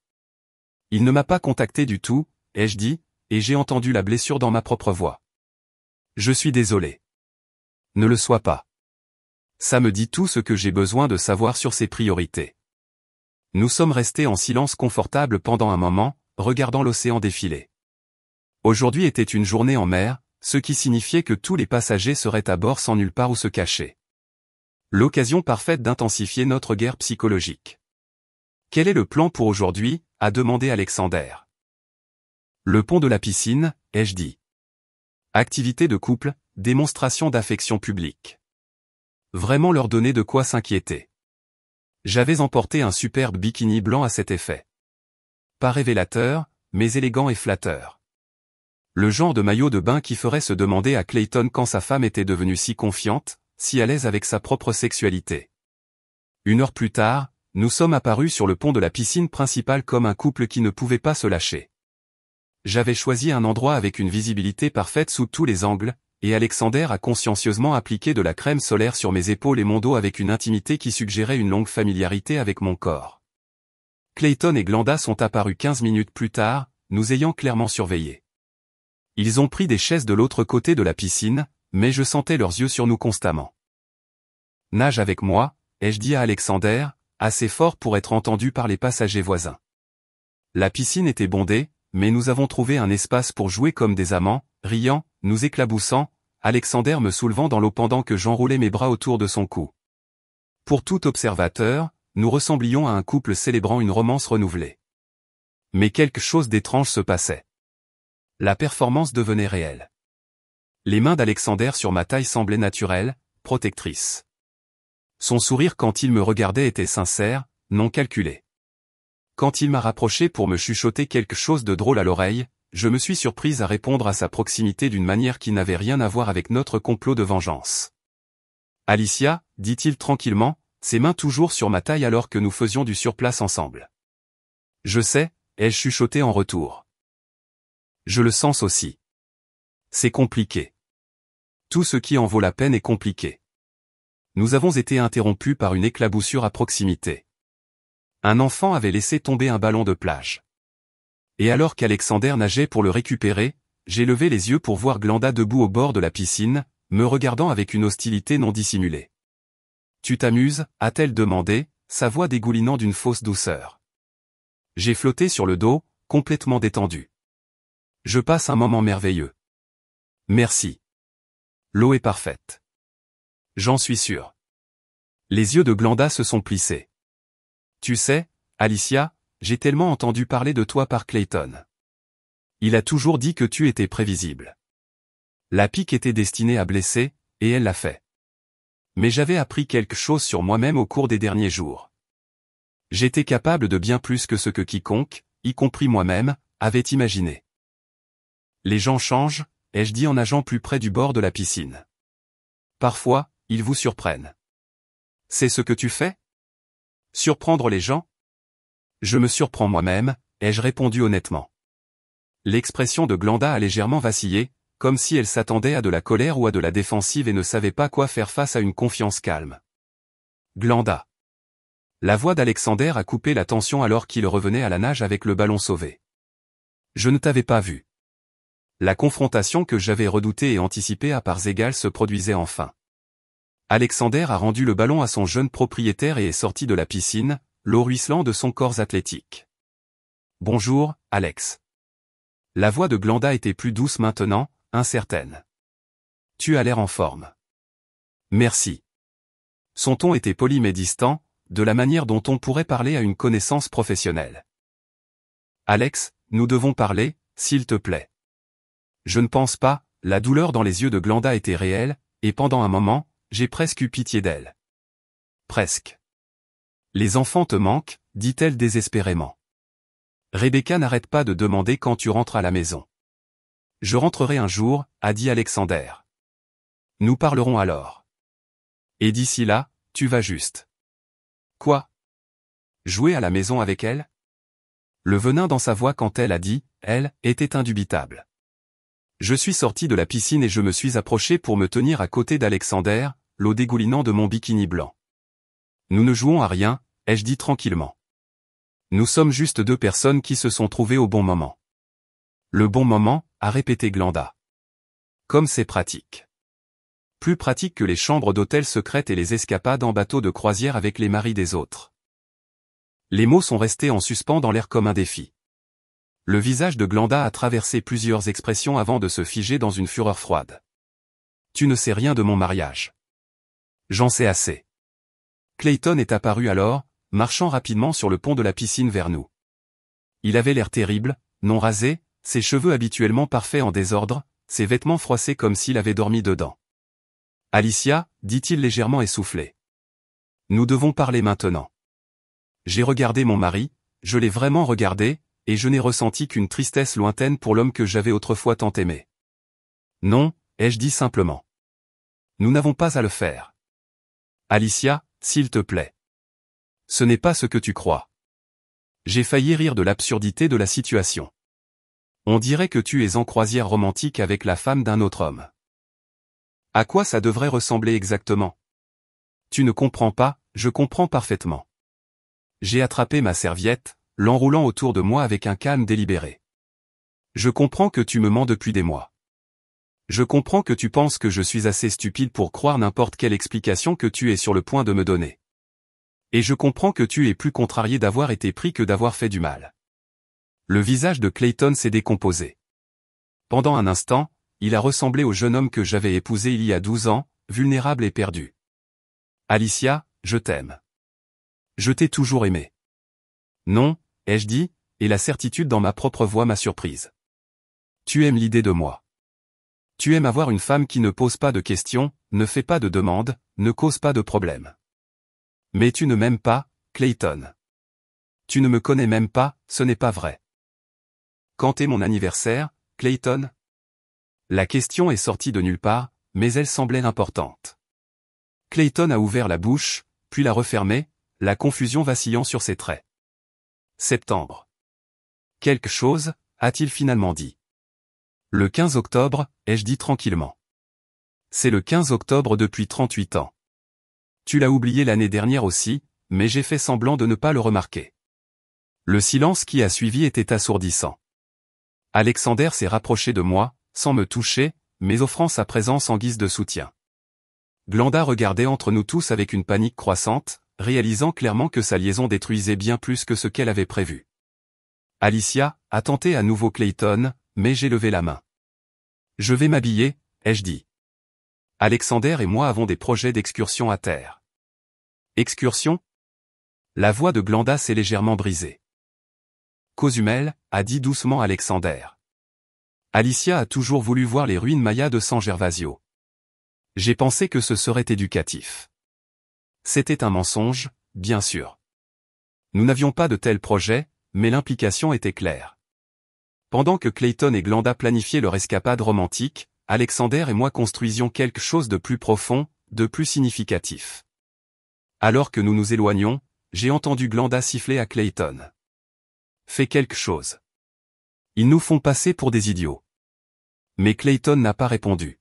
Il ne m'a pas contacté du tout, ai-je dit, et j'ai entendu la blessure dans ma propre voix. Je suis désolé. Ne le sois pas. Ça me dit tout ce que j'ai besoin de savoir sur ses priorités. Nous sommes restés en silence confortable pendant un moment, regardant l'océan défiler. Aujourd'hui était une journée en mer, ce qui signifiait que tous les passagers seraient à bord sans nulle part où se cacher. L'occasion parfaite d'intensifier notre guerre psychologique. Quel est le plan pour aujourd'hui? A demandé Alexander. Le pont de la piscine, ai-je dit. Activité de couple, démonstration d'affection publique. Vraiment leur donner de quoi s'inquiéter. J'avais emporté un superbe bikini blanc à cet effet. Pas révélateur, mais élégant et flatteur. Le genre de maillot de bain qui ferait se demander à Clayton quand sa femme était devenue si confiante, si à l'aise avec sa propre sexualité. 1 heure plus tard, nous sommes apparus sur le pont de la piscine principale comme un couple qui ne pouvait pas se lâcher. J'avais choisi un endroit avec une visibilité parfaite sous tous les angles, et Alexander a consciencieusement appliqué de la crème solaire sur mes épaules et mon dos avec une intimité qui suggérait une longue familiarité avec mon corps. Clayton et Glenda sont apparus 15 minutes plus tard, nous ayant clairement surveillés. Ils ont pris des chaises de l'autre côté de la piscine, mais je sentais leurs yeux sur nous constamment. Nage avec moi, ai-je dit à Alexander, assez fort pour être entendu par les passagers voisins. La piscine était bondée, mais nous avons trouvé un espace pour jouer comme des amants, riant, nous éclaboussant, Alexander me soulevant dans l'eau pendant que j'enroulais mes bras autour de son cou. Pour tout observateur, nous ressemblions à un couple célébrant une romance renouvelée. Mais quelque chose d'étrange se passait. La performance devenait réelle. Les mains d'Alexander sur ma taille semblaient naturelles, protectrices. Son sourire quand il me regardait était sincère, non calculé. Quand il m'a rapproché pour me chuchoter quelque chose de drôle à l'oreille, je me suis surprise à répondre à sa proximité d'une manière qui n'avait rien à voir avec notre complot de vengeance. « Alicia » dit-il tranquillement, ses mains toujours sur ma taille alors que nous faisions du surplace ensemble. « Je sais » ai-je chuchoté en retour. « Je le sens aussi. C'est compliqué. Tout ce qui en vaut la peine est compliqué. » Nous avons été interrompus par une éclaboussure à proximité. Un enfant avait laissé tomber un ballon de plage. Et alors qu'Alexander nageait pour le récupérer, j'ai levé les yeux pour voir Glenda debout au bord de la piscine, me regardant avec une hostilité non dissimulée. « Tu t'amuses » a-t-elle demandé, sa voix dégoulinant d'une fausse douceur. J'ai flotté sur le dos, complètement détendu. Je passe un moment merveilleux. Merci. L'eau est parfaite. J'en suis sûr. Les yeux de Glenda se sont plissés. Tu sais, Alicia, j'ai tellement entendu parler de toi par Clayton. Il a toujours dit que tu étais prévisible. La pique était destinée à blesser, et elle l'a fait. Mais j'avais appris quelque chose sur moi-même au cours des derniers jours. J'étais capable de bien plus que ce que quiconque, y compris moi-même, avait imaginé. Les gens changent, ai-je dit en nageant plus près du bord de la piscine. Parfois, ils vous surprennent. C'est ce que tu fais? Surprendre les gens? Je me surprends moi-même, ai-je répondu honnêtement. L'expression de Glenda a légèrement vacillé, comme si elle s'attendait à de la colère ou à de la défensive et ne savait pas quoi faire face à une confiance calme. Glenda. La voix d'Alexander a coupé la tension alors qu'il revenait à la nage avec le ballon sauvé. Je ne t'avais pas vu. La confrontation que j'avais redoutée et anticipée à parts égales se produisait enfin. Alexander a rendu le ballon à son jeune propriétaire et est sorti de la piscine, l'eau ruisselant de son corps athlétique. Bonjour, Alex. La voix de Glenda était plus douce maintenant, incertaine. Tu as l'air en forme. Merci. Son ton était poli mais distant, de la manière dont on pourrait parler à une connaissance professionnelle. Alex, nous devons parler, s'il te plaît. Je ne pense pas, la douleur dans les yeux de Glenda était réelle, et pendant un moment, j'ai presque eu pitié d'elle. Presque. Les enfants te manquent, dit-elle désespérément. Rebecca n'arrête pas de demander quand tu rentres à la maison. Je rentrerai un jour, a dit Alexander. Nous parlerons alors. Et d'ici là, tu vas juste. Quoi? Jouer à la maison avec elle? Le venin dans sa voix quand elle a dit « elle » était indubitable. Je suis sorti de la piscine et je me suis approché pour me tenir à côté d'Alexander, l'eau dégoulinant de mon bikini blanc. Nous ne jouons à rien, ai-je dit tranquillement. Nous sommes juste deux personnes qui se sont trouvées au bon moment. Le bon moment, a répété Glenda. Comme c'est pratique. Plus pratique que les chambres d'hôtel secrètes et les escapades en bateau de croisière avec les maris des autres. Les mots sont restés en suspens dans l'air comme un défi. Le visage de Glenda a traversé plusieurs expressions avant de se figer dans une fureur froide. Tu ne sais rien de mon mariage. J'en sais assez. Clayton est apparu alors, marchant rapidement sur le pont de la piscine vers nous. Il avait l'air terrible, non rasé, ses cheveux habituellement parfaits en désordre, ses vêtements froissés comme s'il avait dormi dedans. Alicia, dit-il légèrement essoufflé. Nous devons parler maintenant. J'ai regardé mon mari, je l'ai vraiment regardé, et je n'ai ressenti qu'une tristesse lointaine pour l'homme que j'avais autrefois tant aimé. Non, ai-je dit simplement. Nous n'avons pas à le faire. Alicia, s'il te plaît. Ce n'est pas ce que tu crois. J'ai failli rire de l'absurdité de la situation. On dirait que tu es en croisière romantique avec la femme d'un autre homme. À quoi ça devrait ressembler exactement? Tu ne comprends pas, je comprends parfaitement. J'ai attrapé ma serviette, l'enroulant autour de moi avec un calme délibéré. Je comprends que tu me mens depuis des mois. Je comprends que tu penses que je suis assez stupide pour croire n'importe quelle explication que tu es sur le point de me donner. Et je comprends que tu es plus contrarié d'avoir été pris que d'avoir fait du mal. Le visage de Clayton s'est décomposé. Pendant un instant, il a ressemblé au jeune homme que j'avais épousé il y a 12 ans, vulnérable et perdu. Alicia, je t'aime. Je t'ai toujours aimé. Non, ai-je dit, et la certitude dans ma propre voix m'a surprise. Tu aimes l'idée de moi. Tu aimes avoir une femme qui ne pose pas de questions, ne fait pas de demandes, ne cause pas de problèmes. Mais tu ne m'aimes pas, Clayton. Tu ne me connais même pas, ce n'est pas vrai. Quand est mon anniversaire, Clayton? La question est sortie de nulle part, mais elle semblait importante. Clayton a ouvert la bouche, puis l'a refermée, la confusion vacillant sur ses traits. Septembre. Quelque chose, a-t-il finalement dit. Le 15 octobre, ai-je dit tranquillement. C'est le 15 octobre depuis 38 ans. Tu l'as oublié l'année dernière aussi, mais j'ai fait semblant de ne pas le remarquer. Le silence qui a suivi était assourdissant. Alexander s'est rapproché de moi, sans me toucher, mais offrant sa présence en guise de soutien. Glenda regardait entre nous tous avec une panique croissante, réalisant clairement que sa liaison détruisait bien plus que ce qu'elle avait prévu. Alicia a tenté à nouveau Clayton, mais j'ai levé la main. Je vais m'habiller, ai-je dit. Alexander et moi avons des projets d'excursion à terre. Excursion? La voix de Glenda s'est légèrement brisée. Cozumel, a dit doucement Alexander. Alicia a toujours voulu voir les ruines mayas de San Gervasio. J'ai pensé que ce serait éducatif. C'était un mensonge, bien sûr. Nous n'avions pas de tel projet, mais l'implication était claire. Pendant que Clayton et Glenda planifiaient leur escapade romantique, Alexander et moi construisions quelque chose de plus profond, de plus significatif. Alors que nous nous éloignions, j'ai entendu Glenda siffler à Clayton. Fais quelque chose. Ils nous font passer pour des idiots. Mais Clayton n'a pas répondu.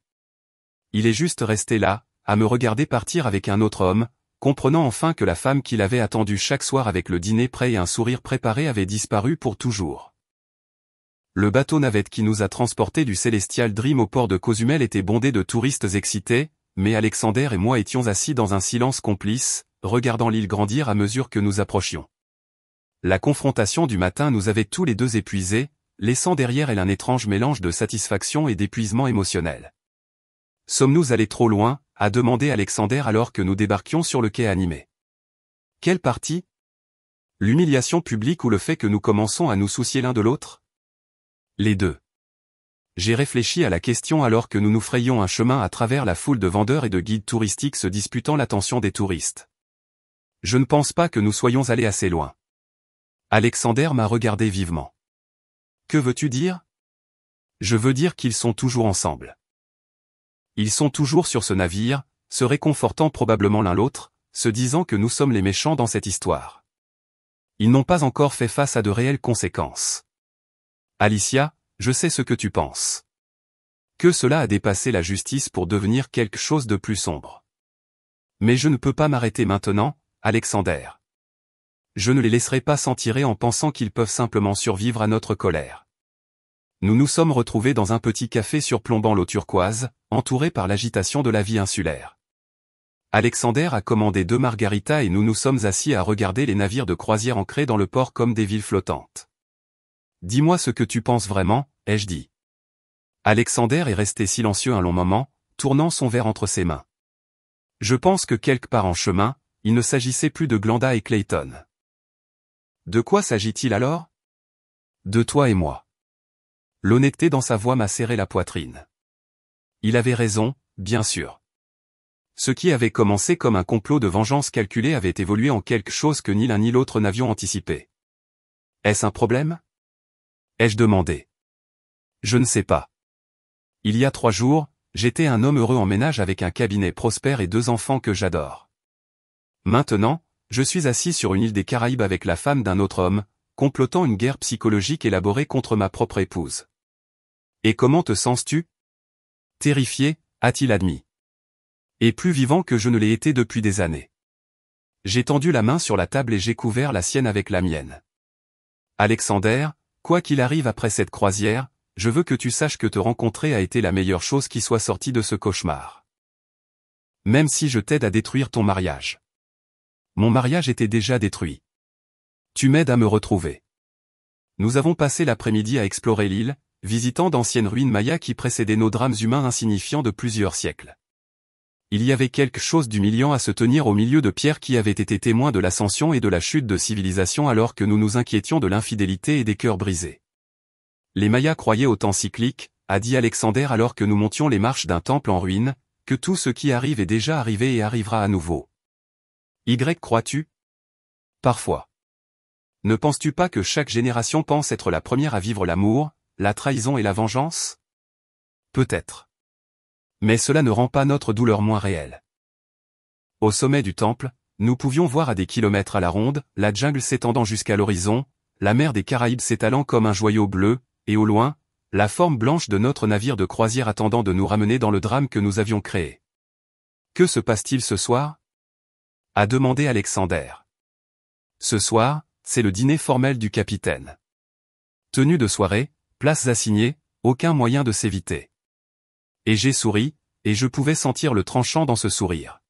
Il est juste resté là, à me regarder partir avec un autre homme, comprenant enfin que la femme qu'il avait attendue chaque soir avec le dîner prêt et un sourire préparé avait disparu pour toujours. Le bateau navette qui nous a transportés du Celestial Dream au port de Cozumel était bondé de touristes excités, mais Alexander et moi étions assis dans un silence complice, regardant l'île grandir à mesure que nous approchions. La confrontation du matin nous avait tous les deux épuisés, laissant derrière elle un étrange mélange de satisfaction et d'épuisement émotionnel. Sommes-nous allés trop loin, a demandé Alexander alors que nous débarquions sur le quai animé. Quelle partie? L'humiliation publique ou le fait que nous commençons à nous soucier l'un de l'autre? Les deux. J'ai réfléchi à la question alors que nous nous frayions un chemin à travers la foule de vendeurs et de guides touristiques se disputant l'attention des touristes. Je ne pense pas que nous soyons allés assez loin. Alexander m'a regardé vivement. Que veux-tu dire? Je veux dire qu'ils sont toujours ensemble. Ils sont toujours sur ce navire, se réconfortant probablement l'un l'autre, se disant que nous sommes les méchants dans cette histoire. Ils n'ont pas encore fait face à de réelles conséquences. Alicia, je sais ce que tu penses. Que cela a dépassé la justice pour devenir quelque chose de plus sombre. Mais je ne peux pas m'arrêter maintenant, Alexander. Je ne les laisserai pas s'en tirer en pensant qu'ils peuvent simplement survivre à notre colère. Nous nous sommes retrouvés dans un petit café surplombant l'eau turquoise, entouré par l'agitation de la vie insulaire. Alexander a commandé 2 margaritas et nous nous sommes assis à regarder les navires de croisière ancrés dans le port comme des villes flottantes. Dis-moi ce que tu penses vraiment, ai-je dit. Alexander est resté silencieux un long moment, tournant son verre entre ses mains. Je pense que quelque part en chemin, il ne s'agissait plus de Glenda et Clayton. De quoi s'agit-il alors? De toi et moi. L'honnêteté dans sa voix m'a serré la poitrine. Il avait raison, bien sûr. Ce qui avait commencé comme un complot de vengeance calculé avait évolué en quelque chose que ni l'un ni l'autre n'avions anticipé. Est-ce un problème? Ai-je demandé. Je ne sais pas. Il y a 3 jours, j'étais un homme heureux en ménage avec un cabinet prospère et 2 enfants que j'adore. Maintenant, je suis assis sur une île des Caraïbes avec la femme d'un autre homme, complotant une guerre psychologique élaborée contre ma propre épouse. Et comment te sens-tu? Terrifié, a-t-il admis. Et plus vivant que je ne l'ai été depuis des années. J'ai tendu la main sur la table et j'ai couvert la sienne avec la mienne. Alexander, quoi qu'il arrive après cette croisière, je veux que tu saches que te rencontrer a été la meilleure chose qui soit sortie de ce cauchemar. Même si je t'aide à détruire ton mariage. Mon mariage était déjà détruit. Tu m'aides à me retrouver. Nous avons passé l'après-midi à explorer l'île, visitant d'anciennes ruines mayas qui précédaient nos drames humains insignifiants de plusieurs siècles. Il y avait quelque chose d'humiliant à se tenir au milieu de pierres qui avaient été témoins de l'ascension et de la chute de civilisation alors que nous nous inquiétions de l'infidélité et des cœurs brisés. Les Mayas croyaient au temps cyclique, a dit Alexander alors que nous montions les marches d'un temple en ruine, que tout ce qui arrive est déjà arrivé et arrivera à nouveau. Crois-tu? Parfois. Ne penses-tu pas que chaque génération pense être la première à vivre l'amour, la trahison et la vengeance? Peut-être. Mais cela ne rend pas notre douleur moins réelle. Au sommet du temple, nous pouvions voir à des kilomètres à la ronde, la jungle s'étendant jusqu'à l'horizon, la mer des Caraïbes s'étalant comme un joyau bleu, et au loin, la forme blanche de notre navire de croisière attendant de nous ramener dans le drame que nous avions créé. Que se passe-t-il ce soir? A demandé Alexander. Ce soir, c'est le dîner formel du capitaine. Tenue de soirée, places assignées, aucun moyen de s'éviter. Et j'ai souri, et je pouvais sentir le tranchant dans ce sourire.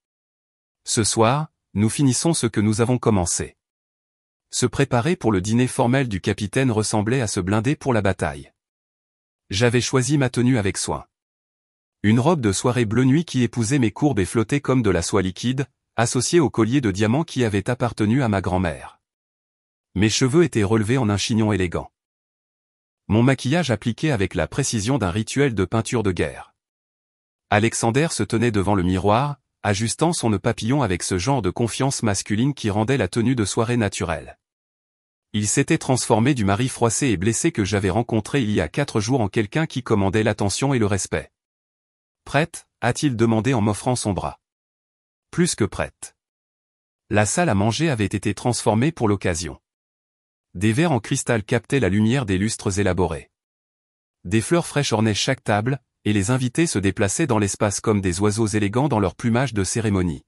Ce soir, nous finissons ce que nous avons commencé. Se préparer pour le dîner formel du capitaine ressemblait à se blinder pour la bataille. J'avais choisi ma tenue avec soin. Une robe de soirée bleu nuit qui épousait mes courbes et flottait comme de la soie liquide, associée au collier de diamants qui avait appartenu à ma grand-mère. Mes cheveux étaient relevés en un chignon élégant. Mon maquillage appliqué avec la précision d'un rituel de peinture de guerre. Alexander se tenait devant le miroir, ajustant son nœud papillon avec ce genre de confiance masculine qui rendait la tenue de soirée naturelle. Il s'était transformé du mari froissé et blessé que j'avais rencontré il y a 4 jours en quelqu'un qui commandait l'attention et le respect. Prête, a-t-il demandé en m'offrant son bras. Plus que prête. La salle à manger avait été transformée pour l'occasion. Des verres en cristal captaient la lumière des lustres élaborés. Des fleurs fraîches ornaient chaque table, et les invités se déplaçaient dans l'espace comme des oiseaux élégants dans leur plumage de cérémonie.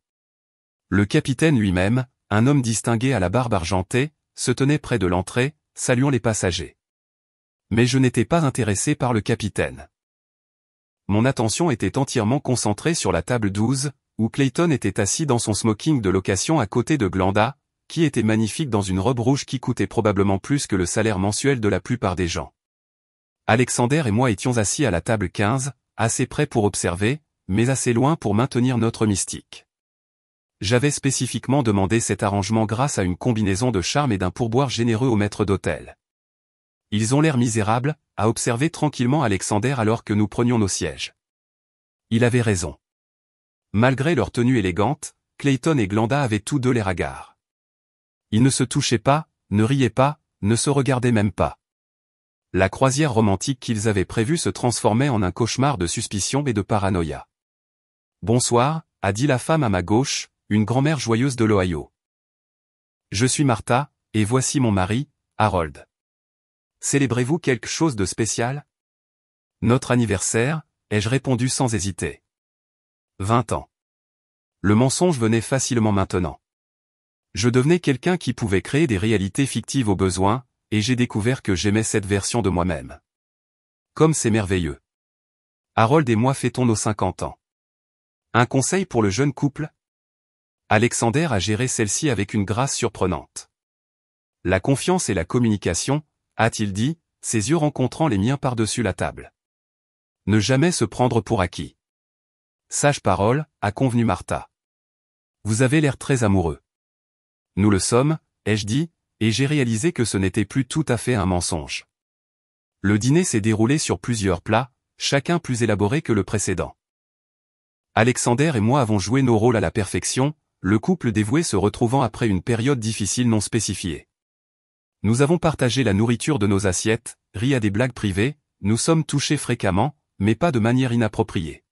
Le capitaine lui-même, un homme distingué à la barbe argentée, se tenait près de l'entrée, saluant les passagers. Mais je n'étais pas intéressé par le capitaine. Mon attention était entièrement concentrée sur la table 12, où Clayton était assis dans son smoking de location à côté de Glenda, qui était magnifique dans une robe rouge qui coûtait probablement plus que le salaire mensuel de la plupart des gens. Alexander et moi étions assis à la table 15, assez près pour observer, mais assez loin pour maintenir notre mystique. J'avais spécifiquement demandé cet arrangement grâce à une combinaison de charme et d'un pourboire généreux au maître d'hôtel. Ils ont l'air misérables, a observé tranquillement Alexander alors que nous prenions nos sièges. Il avait raison. Malgré leur tenue élégante, Clayton et Glenda avaient tous deux l'air hagards. Ils ne se touchaient pas, ne riaient pas, ne se regardaient même pas. La croisière romantique qu'ils avaient prévue se transformait en un cauchemar de suspicion et de paranoïa. « Bonsoir », a dit la femme à ma gauche, une grand-mère joyeuse de l'Ohio. « Je suis Martha, et voici mon mari, Harold. Célébrez-vous quelque chose de spécial ? » « Notre anniversaire », ai-je répondu sans hésiter. 20 ans. Le mensonge venait facilement maintenant. Je devenais quelqu'un qui pouvait créer des réalités fictives au besoin, et j'ai découvert que j'aimais cette version de moi-même. Comme c'est merveilleux. Harold et moi fêtons nos 50 ans. Un conseil pour le jeune couple ? Alexander a géré celle-ci avec une grâce surprenante. La confiance et la communication, a-t-il dit, ses yeux rencontrant les miens par-dessus la table. Ne jamais se prendre pour acquis. Sage parole, a convenu Martha. Vous avez l'air très amoureux. Nous le sommes, ai-je dit, et j'ai réalisé que ce n'était plus tout à fait un mensonge. Le dîner s'est déroulé sur plusieurs plats, chacun plus élaboré que le précédent. Alexander et moi avons joué nos rôles à la perfection, le couple dévoué se retrouvant après une période difficile non spécifiée. Nous avons partagé la nourriture de nos assiettes, ri à des blagues privées, nous sommes touchés fréquemment, mais pas de manière inappropriée.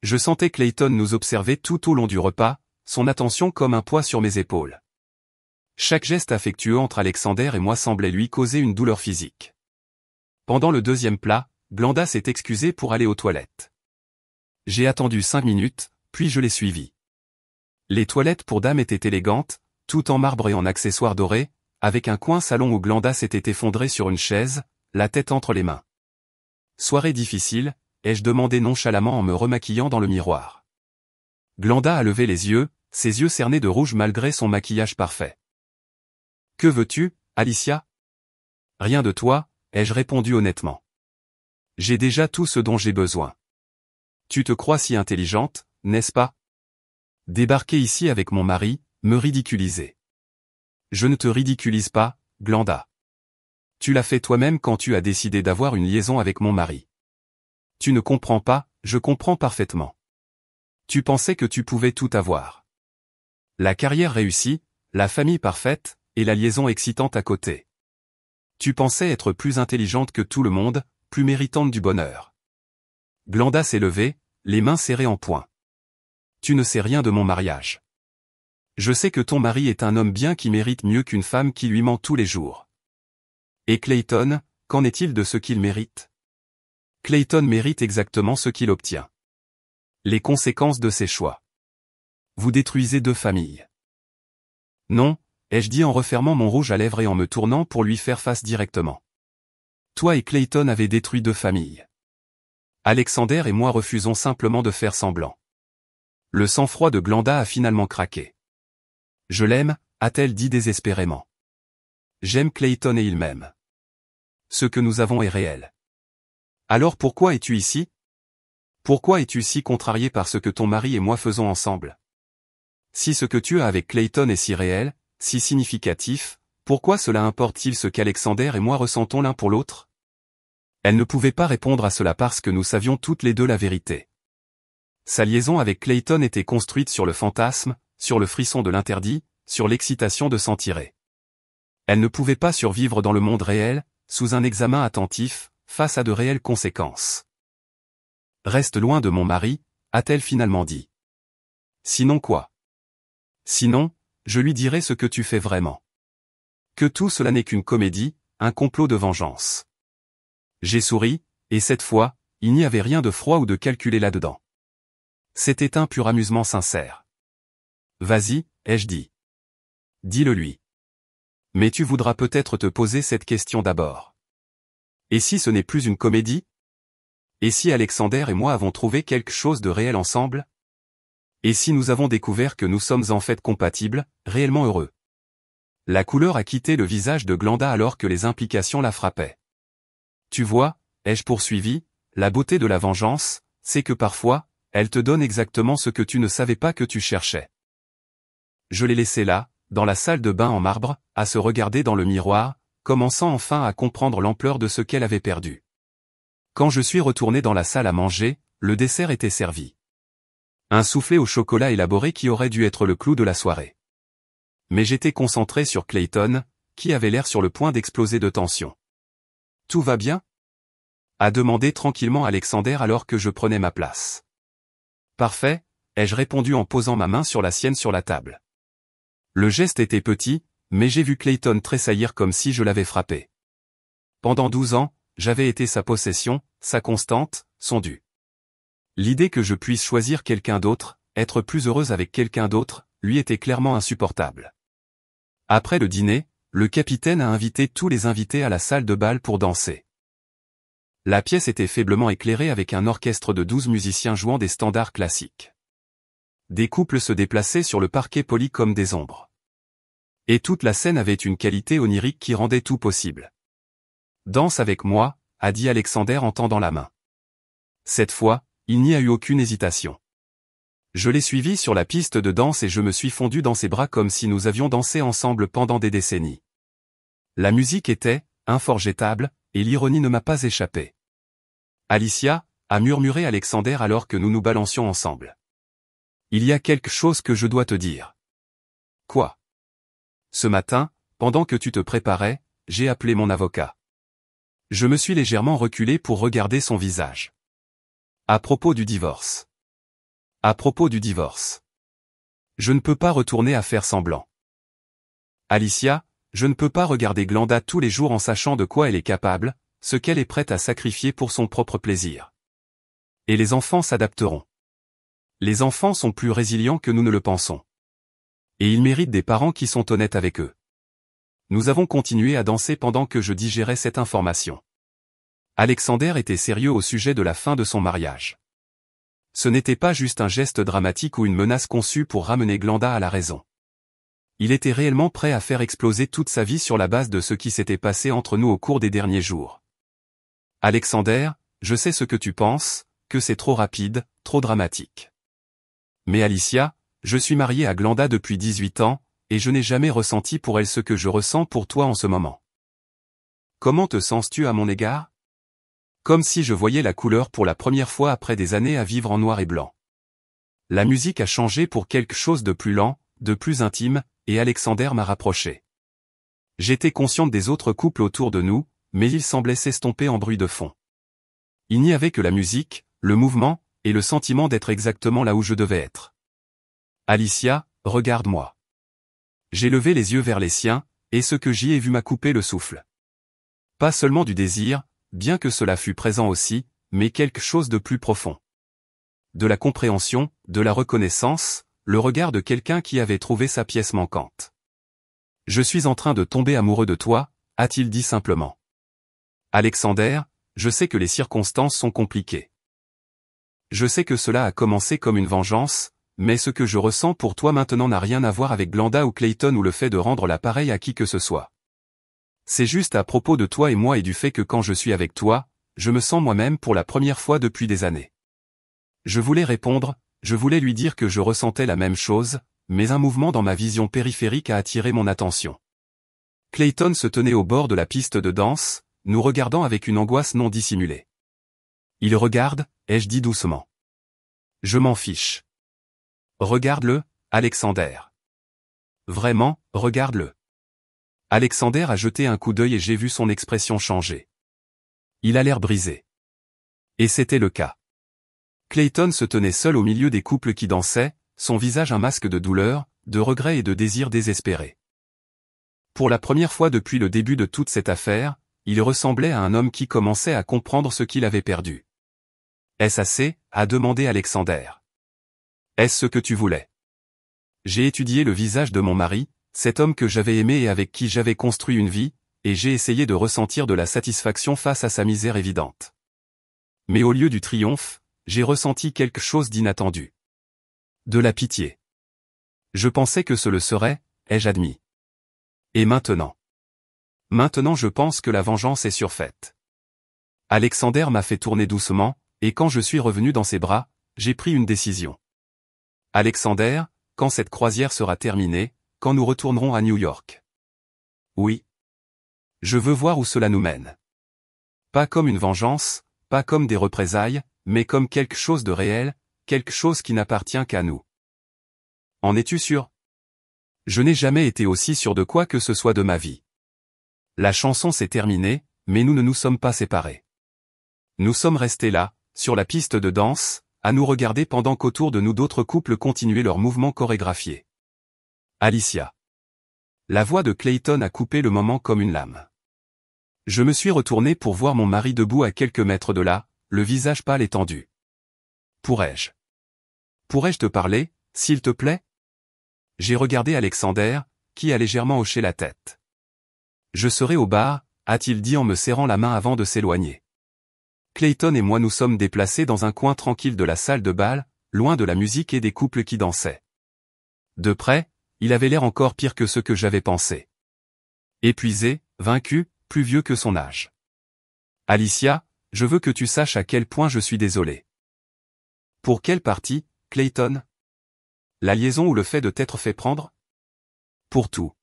Je sentais Clayton nous observer tout au long du repas, son attention comme un poids sur mes épaules. Chaque geste affectueux entre Alexander et moi semblait lui causer une douleur physique. Pendant le deuxième plat, Glenda s'est excusée pour aller aux toilettes. J'ai attendu 5 minutes, puis je l'ai suivie. Les toilettes pour dames étaient élégantes, tout en marbre et en accessoires dorés, avec un coin salon où Glenda s'était effondrée sur une chaise, la tête entre les mains. Soirée difficile, ai-je demandé nonchalamment en me remaquillant dans le miroir. Glenda a levé les yeux, ses yeux cernés de rouge malgré son maquillage parfait. « Que veux-tu, Alicia ?»« Rien de toi, » ai-je répondu honnêtement. « J'ai déjà tout ce dont j'ai besoin. »« Tu te crois si intelligente, n'est-ce pas ? Débarquer ici avec mon mari, me ridiculiser. »« Je ne te ridiculise pas, Glenda. Tu l'as fait toi-même quand tu as décidé d'avoir une liaison avec mon mari. Tu ne comprends pas, je comprends parfaitement. Tu pensais que tu pouvais tout avoir. La carrière réussie, la famille parfaite, et la liaison excitante à côté. Tu pensais être plus intelligente que tout le monde, plus méritante du bonheur. » Glenda s'est levée, les mains serrées en poing. « Tu ne sais rien de mon mariage. Je sais que ton mari est un homme bien qui mérite mieux qu'une femme qui lui ment tous les jours. Et Clayton, qu'en est-il de ce qu'il mérite ? Clayton mérite exactement ce qu'il obtient. Les conséquences de ses choix. Vous détruisez 2 familles. Non, ai-je dit en refermant mon rouge à lèvres et en me tournant pour lui faire face directement. Toi et Clayton avez détruit 2 familles. Alexander et moi refusons simplement de faire semblant. Le sang-froid de Glenda a finalement craqué. Je l'aime, a-t-elle dit désespérément. J'aime Clayton et il m'aime. Ce que nous avons est réel. Alors pourquoi es-tu ici ? Pourquoi es-tu si contrarié par ce que ton mari et moi faisons ensemble ? Si ce que tu as avec Clayton est si réel, si significatif, pourquoi cela importe-t-il ce qu'Alexander et moi ressentons l'un pour l'autre ? Elle ne pouvait pas répondre à cela parce que nous savions toutes les deux la vérité. Sa liaison avec Clayton était construite sur le fantasme, sur le frisson de l'interdit, sur l'excitation de s'en tirer. Elle ne pouvait pas survivre dans le monde réel, sous un examen attentif, face à de réelles conséquences. « Reste loin de mon mari », a-t-elle finalement dit. « Sinon quoi ? Sinon, je lui dirai ce que tu fais vraiment. Que tout cela n'est qu'une comédie, un complot de vengeance. » J'ai souri, et cette fois, il n'y avait rien de froid ou de calculé là-dedans. C'était un pur amusement sincère. « Vas-y, ai-je dit. Dis-le lui. Mais tu voudras peut-être te poser cette question d'abord. Et si ce n'est plus une comédie ? Et si Alexander et moi avons trouvé quelque chose de réel ensemble ? Et si nous avons découvert que nous sommes en fait compatibles, réellement heureux ? La couleur a quitté le visage de Glenda alors que les implications la frappaient. Tu vois, ai-je poursuivi, la beauté de la vengeance, c'est que parfois, elle te donne exactement ce que tu ne savais pas que tu cherchais. je l'ai laissée là, dans la salle de bain en marbre, à se regarder dans le miroir, commençant enfin à comprendre l'ampleur de ce qu'elle avait perdu. Quand je suis retourné dans la salle à manger, le dessert était servi. Un soufflé au chocolat élaboré qui aurait dû être le clou de la soirée. Mais j'étais concentré sur Clayton, qui avait l'air sur le point d'exploser de tension. « Tout va bien ?» a demandé tranquillement Alexander alors que je prenais ma place. « Parfait », ai-je répondu en posant ma main sur la sienne sur la table. Le geste était petit, mais j'ai vu Clayton tressaillir comme si je l'avais frappé. Pendant 12 ans, j'avais été sa possession, sa constante, son dû. L'idée que je puisse choisir quelqu'un d'autre, être plus heureuse avec quelqu'un d'autre, lui était clairement insupportable. Après le dîner, le capitaine a invité tous les invités à la salle de bal pour danser. La pièce était faiblement éclairée avec un orchestre de 12 musiciens jouant des standards classiques. Des couples se déplaçaient sur le parquet poli comme des ombres. Et toute la scène avait une qualité onirique qui rendait tout possible. « Danse avec moi », a dit Alexander en tendant la main. Cette fois, il n'y a eu aucune hésitation. Je l'ai suivi sur la piste de danse et je me suis fondu dans ses bras comme si nous avions dansé ensemble pendant des décennies. La musique était inforgettable, et l'ironie ne m'a pas échappé. « Alicia », a murmuré Alexander alors que nous nous balancions ensemble. « Il y a quelque chose que je dois te dire. »« Quoi ?» ?»« Ce matin, pendant que tu te préparais, j'ai appelé mon avocat. » Je me suis légèrement reculé pour regarder son visage. « À propos du divorce. »« À propos du divorce. Je ne peux pas retourner à faire semblant. Alicia, je ne peux pas regarder Glenda tous les jours en sachant de quoi elle est capable, ce qu'elle est prête à sacrifier pour son propre plaisir. Et les enfants s'adapteront. Les enfants sont plus résilients que nous ne le pensons. Et ils méritent des parents qui sont honnêtes avec eux. » Nous avons continué à danser pendant que je digérais cette information. Alexander était sérieux au sujet de la fin de son mariage. Ce n'était pas juste un geste dramatique ou une menace conçue pour ramener Glenda à la raison. Il était réellement prêt à faire exploser toute sa vie sur la base de ce qui s'était passé entre nous au cours des derniers jours. « Alexander, je sais ce que tu penses, que c'est trop rapide, trop dramatique. Mais Alicia, je suis marié à Glenda depuis 18 ans, et je n'ai jamais ressenti pour elle ce que je ressens pour toi en ce moment. Comment te sens-tu à mon égard ? Comme si je voyais la couleur pour la première fois après des années à vivre en noir et blanc. » La musique a changé pour quelque chose de plus lent, de plus intime, et Alexander m'a rapproché. J'étais consciente des autres couples autour de nous, mais ils semblaient s'estomper en bruit de fond. Il n'y avait que la musique, le mouvement, et le sentiment d'être exactement là où je devais être. « Alicia, regarde-moi. » J'ai levé les yeux vers les siens, et ce que j'y ai vu m'a coupé le souffle. Pas seulement du désir, bien que cela fût présent aussi, mais quelque chose de plus profond. De la compréhension, de la reconnaissance, le regard de quelqu'un qui avait trouvé sa pièce manquante. « Je suis en train de tomber amoureux de toi », a-t-il dit simplement. « Alexander, je sais que les circonstances sont compliquées. Je sais que cela a commencé comme une vengeance, mais ce que je ressens pour toi maintenant n'a rien à voir avec Glenda ou Clayton ou le fait de rendre l'appareil à qui que ce soit. C'est juste à propos de toi et moi et du fait que quand je suis avec toi, je me sens moi-même pour la première fois depuis des années. » Je voulais répondre, je voulais lui dire que je ressentais la même chose, mais un mouvement dans ma vision périphérique a attiré mon attention. Clayton se tenait au bord de la piste de danse, nous regardant avec une angoisse non dissimulée. « Il regarde », ai-je dit doucement. « Je m'en fiche. Regarde-le, Alexander. Vraiment, regarde-le. » Alexander a jeté un coup d'œil et j'ai vu son expression changer. Il a l'air brisé. Et c'était le cas. Clayton se tenait seul au milieu des couples qui dansaient, son visage un masque de douleur, de regret et de désir désespéré. Pour la première fois depuis le début de toute cette affaire, il ressemblait à un homme qui commençait à comprendre ce qu'il avait perdu. « Est-ce assez ?» a demandé Alexander. « Est-ce ce que tu voulais ?» J'ai étudié le visage de mon mari, cet homme que j'avais aimé et avec qui j'avais construit une vie, et j'ai essayé de ressentir de la satisfaction face à sa misère évidente. Mais au lieu du triomphe, j'ai ressenti quelque chose d'inattendu. De la pitié. Je pensais que ce le serait, ai-je admis. Et maintenant ? Maintenant je pense que la vengeance est surfaite. Alexander m'a fait tourner doucement, et quand je suis revenu dans ses bras, j'ai pris une décision. Alexander, quand cette croisière sera terminée, quand nous retournerons à New York. Oui. Je veux voir où cela nous mène. Pas comme une vengeance, pas comme des représailles, mais comme quelque chose de réel, quelque chose qui n'appartient qu'à nous. En es-tu sûr? Je n'ai jamais été aussi sûr de quoi que ce soit de ma vie. La chanson s'est terminée, mais nous ne nous sommes pas séparés. Nous sommes restés là, sur la piste de danse, à nous regarder pendant qu'autour de nous d'autres couples continuaient leurs mouvements chorégraphiés. Alicia. La voix de Clayton a coupé le moment comme une lame. Je me suis retourné pour voir mon mari debout à quelques mètres de là, le visage pâle et tendu. Pourrais-je te parler, s'il te plaît? J'ai regardé Alexander, qui a légèrement hoché la tête. Je serai au bar, a-t-il dit en me serrant la main avant de s'éloigner. Clayton et moi nous sommes déplacés dans un coin tranquille de la salle de bal, loin de la musique et des couples qui dansaient. De près, il avait l'air encore pire que ce que j'avais pensé. Épuisé, vaincu, plus vieux que son âge. Alicia, je veux que tu saches à quel point je suis désolé. Pour quelle partie, Clayton? La liaison ou le fait de t'être fait prendre? Pour tout.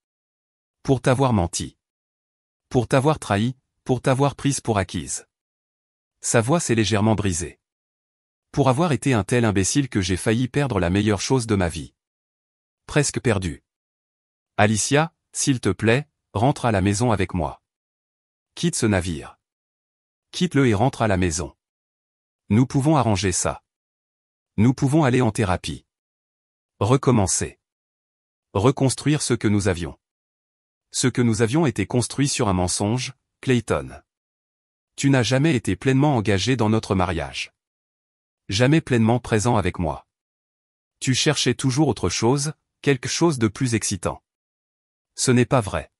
Pour t'avoir menti. Pour t'avoir trahi, pour t'avoir prise pour acquise. Sa voix s'est légèrement brisée. Pour avoir été un tel imbécile que j'ai failli perdre la meilleure chose de ma vie. Presque perdu. Alicia, s'il te plaît, rentre à la maison avec moi. Quitte ce navire. Quitte-le et rentre à la maison. Nous pouvons arranger ça. Nous pouvons aller en thérapie. Recommencer. Reconstruire ce que nous avions. Ce que nous avions été construit sur un mensonge, Clayton. Tu n'as jamais été pleinement engagé dans notre mariage. Jamais pleinement présent avec moi. Tu cherchais toujours autre chose, quelque chose de plus excitant. Ce n'est pas vrai.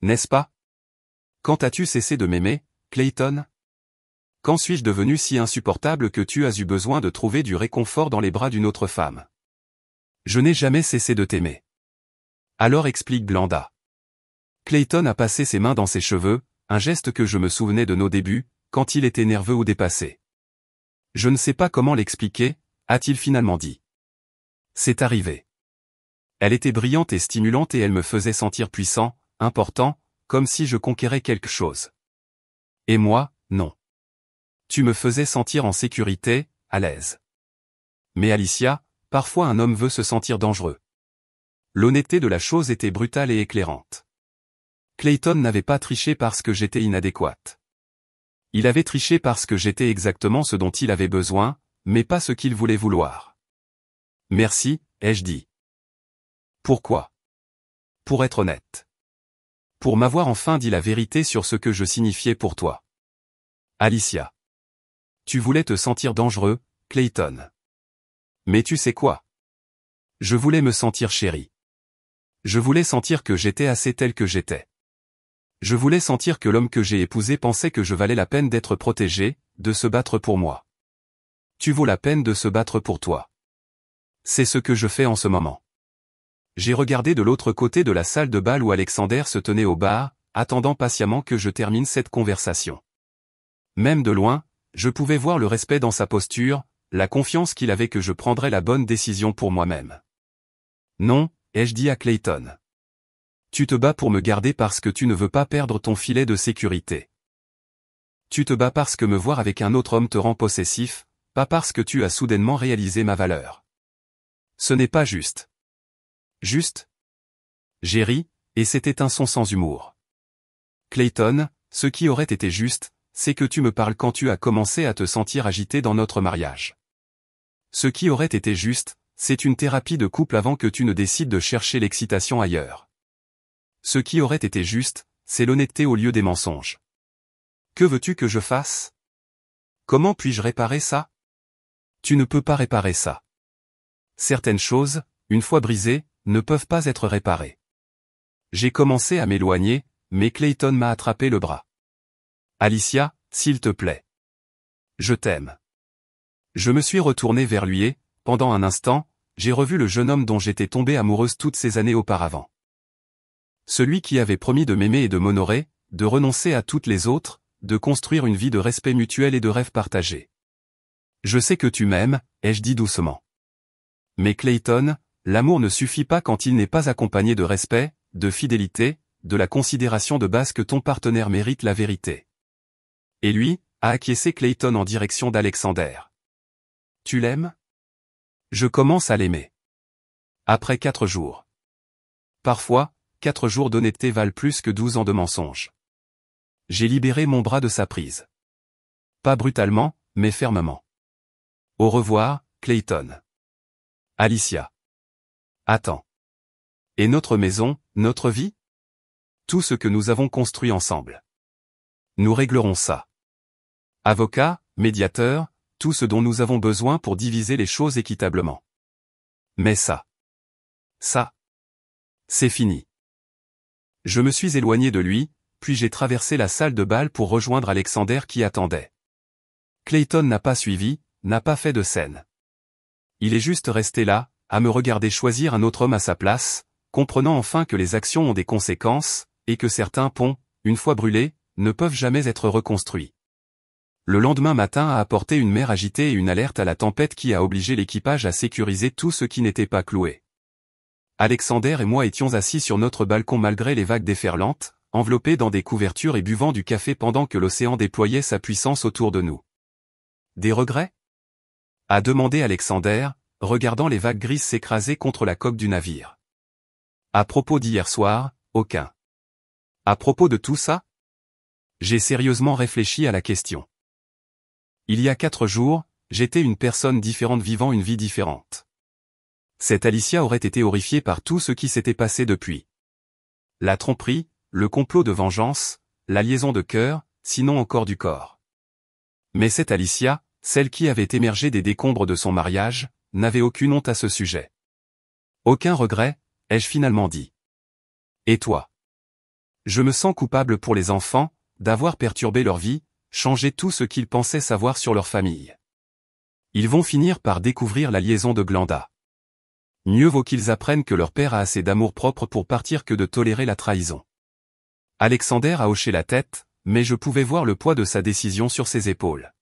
N'est-ce pas? Quand as-tu cessé de m'aimer, Clayton? Quand suis-je devenu si insupportable que tu as eu besoin de trouver du réconfort dans les bras d'une autre femme? Je n'ai jamais cessé de t'aimer. Alors explique Glenda. Clayton a passé ses mains dans ses cheveux, un geste que je me souvenais de nos débuts, quand il était nerveux ou dépassé. Je ne sais pas comment l'expliquer, a-t-il finalement dit. C'est arrivé. Elle était brillante et stimulante et elle me faisait sentir puissant, important, comme si je conquérais quelque chose. Et moi, non. Tu me faisais sentir en sécurité, à l'aise. Mais Alicia, parfois un homme veut se sentir dangereux. L'honnêteté de la chose était brutale et éclairante. Clayton n'avait pas triché parce que j'étais inadéquate. Il avait triché parce que j'étais exactement ce dont il avait besoin, mais pas ce qu'il voulait vouloir. Merci, ai-je dit. Pourquoi? Pour être honnête. Pour m'avoir enfin dit la vérité sur ce que je signifiais pour toi. Alicia. Tu voulais te sentir dangereux, Clayton. Mais tu sais quoi? Je voulais me sentir chéri. Je voulais sentir que j'étais assez tel que j'étais. Je voulais sentir que l'homme que j'ai épousé pensait que je valais la peine d'être protégé, de se battre pour moi. Tu vaux la peine de se battre pour toi. C'est ce que je fais en ce moment. J'ai regardé de l'autre côté de la salle de bal où Alexander se tenait au bar, attendant patiemment que je termine cette conversation. Même de loin, je pouvais voir le respect dans sa posture, la confiance qu'il avait que je prendrais la bonne décision pour moi-même. Non, ai-je dit à Clayton. Tu te bats pour me garder parce que tu ne veux pas perdre ton filet de sécurité. Tu te bats parce que me voir avec un autre homme te rend possessif, pas parce que tu as soudainement réalisé ma valeur. Ce n'est pas juste. Juste? J'ai ri, et c'était un son sans humour. Clayton, ce qui aurait été juste, c'est que tu me parles quand tu as commencé à te sentir agité dans notre mariage. Ce qui aurait été juste, c'est une thérapie de couple avant que tu ne décides de chercher l'excitation ailleurs. Ce qui aurait été juste, c'est l'honnêteté au lieu des mensonges. Que veux-tu que je fasse? Comment puis-je réparer ça? Tu ne peux pas réparer ça. Certaines choses, une fois brisées, ne peuvent pas être réparées. J'ai commencé à m'éloigner, mais Clayton m'a attrapé le bras. Alicia, s'il te plaît. Je t'aime. Je me suis retourné vers lui et, pendant un instant, j'ai revu le jeune homme dont j'étais tombée amoureuse toutes ces années auparavant. Celui qui avait promis de m'aimer et de m'honorer, de renoncer à toutes les autres, de construire une vie de respect mutuel et de rêves partagés. Je sais que tu m'aimes, ai-je dit doucement. Mais Clayton, l'amour ne suffit pas quand il n'est pas accompagné de respect, de fidélité, de la considération de base que ton partenaire mérite la vérité. Et lui, a acquiescé Clayton en direction d'Alexander. Tu l'aimes? Je commence à l'aimer. Après 4 jours. Parfois, 4 jours d'honnêteté valent plus que 12 ans de mensonges. J'ai libéré mon bras de sa prise. Pas brutalement, mais fermement. Au revoir, Clayton. Alicia. Attends. Et notre maison, notre vie? Tout ce que nous avons construit ensemble. Nous réglerons ça. Avocat, médiateur, tout ce dont nous avons besoin pour diviser les choses équitablement. Mais ça, c'est fini. Je me suis éloigné de lui, puis j'ai traversé la salle de bal pour rejoindre Alexander qui attendait. Clayton n'a pas suivi, n'a pas fait de scène. Il est juste resté là, à me regarder choisir un autre homme à sa place, comprenant enfin que les actions ont des conséquences, et que certains ponts, une fois brûlés, ne peuvent jamais être reconstruits. Le lendemain matin a apporté une mer agitée et une alerte à la tempête qui a obligé l'équipage à sécuriser tout ce qui n'était pas cloué. Alexander et moi étions assis sur notre balcon malgré les vagues déferlantes, enveloppés dans des couvertures et buvant du café pendant que l'océan déployait sa puissance autour de nous. Des regrets? A demandé Alexander, regardant les vagues grises s'écraser contre la coque du navire. À propos d'hier soir, aucun. À propos de tout ça? J'ai sérieusement réfléchi à la question. Il y a 4 jours, j'étais une personne différente vivant une vie différente. Cette Alicia aurait été horrifiée par tout ce qui s'était passé depuis. La tromperie, le complot de vengeance, la liaison de cœur, sinon encore du corps. Mais cette Alicia, celle qui avait émergé des décombres de son mariage, n'avait aucune honte à ce sujet. Aucun regret, ai-je finalement dit. Et toi? Je me sens coupable pour les enfants, d'avoir perturbé leur vie, changé tout ce qu'ils pensaient savoir sur leur famille. Ils vont finir par découvrir la liaison de Glenda. Mieux vaut qu'ils apprennent que leur père a assez d'amour-propre pour partir que de tolérer la trahison. Alexander a hoché la tête, mais je pouvais voir le poids de sa décision sur ses épaules.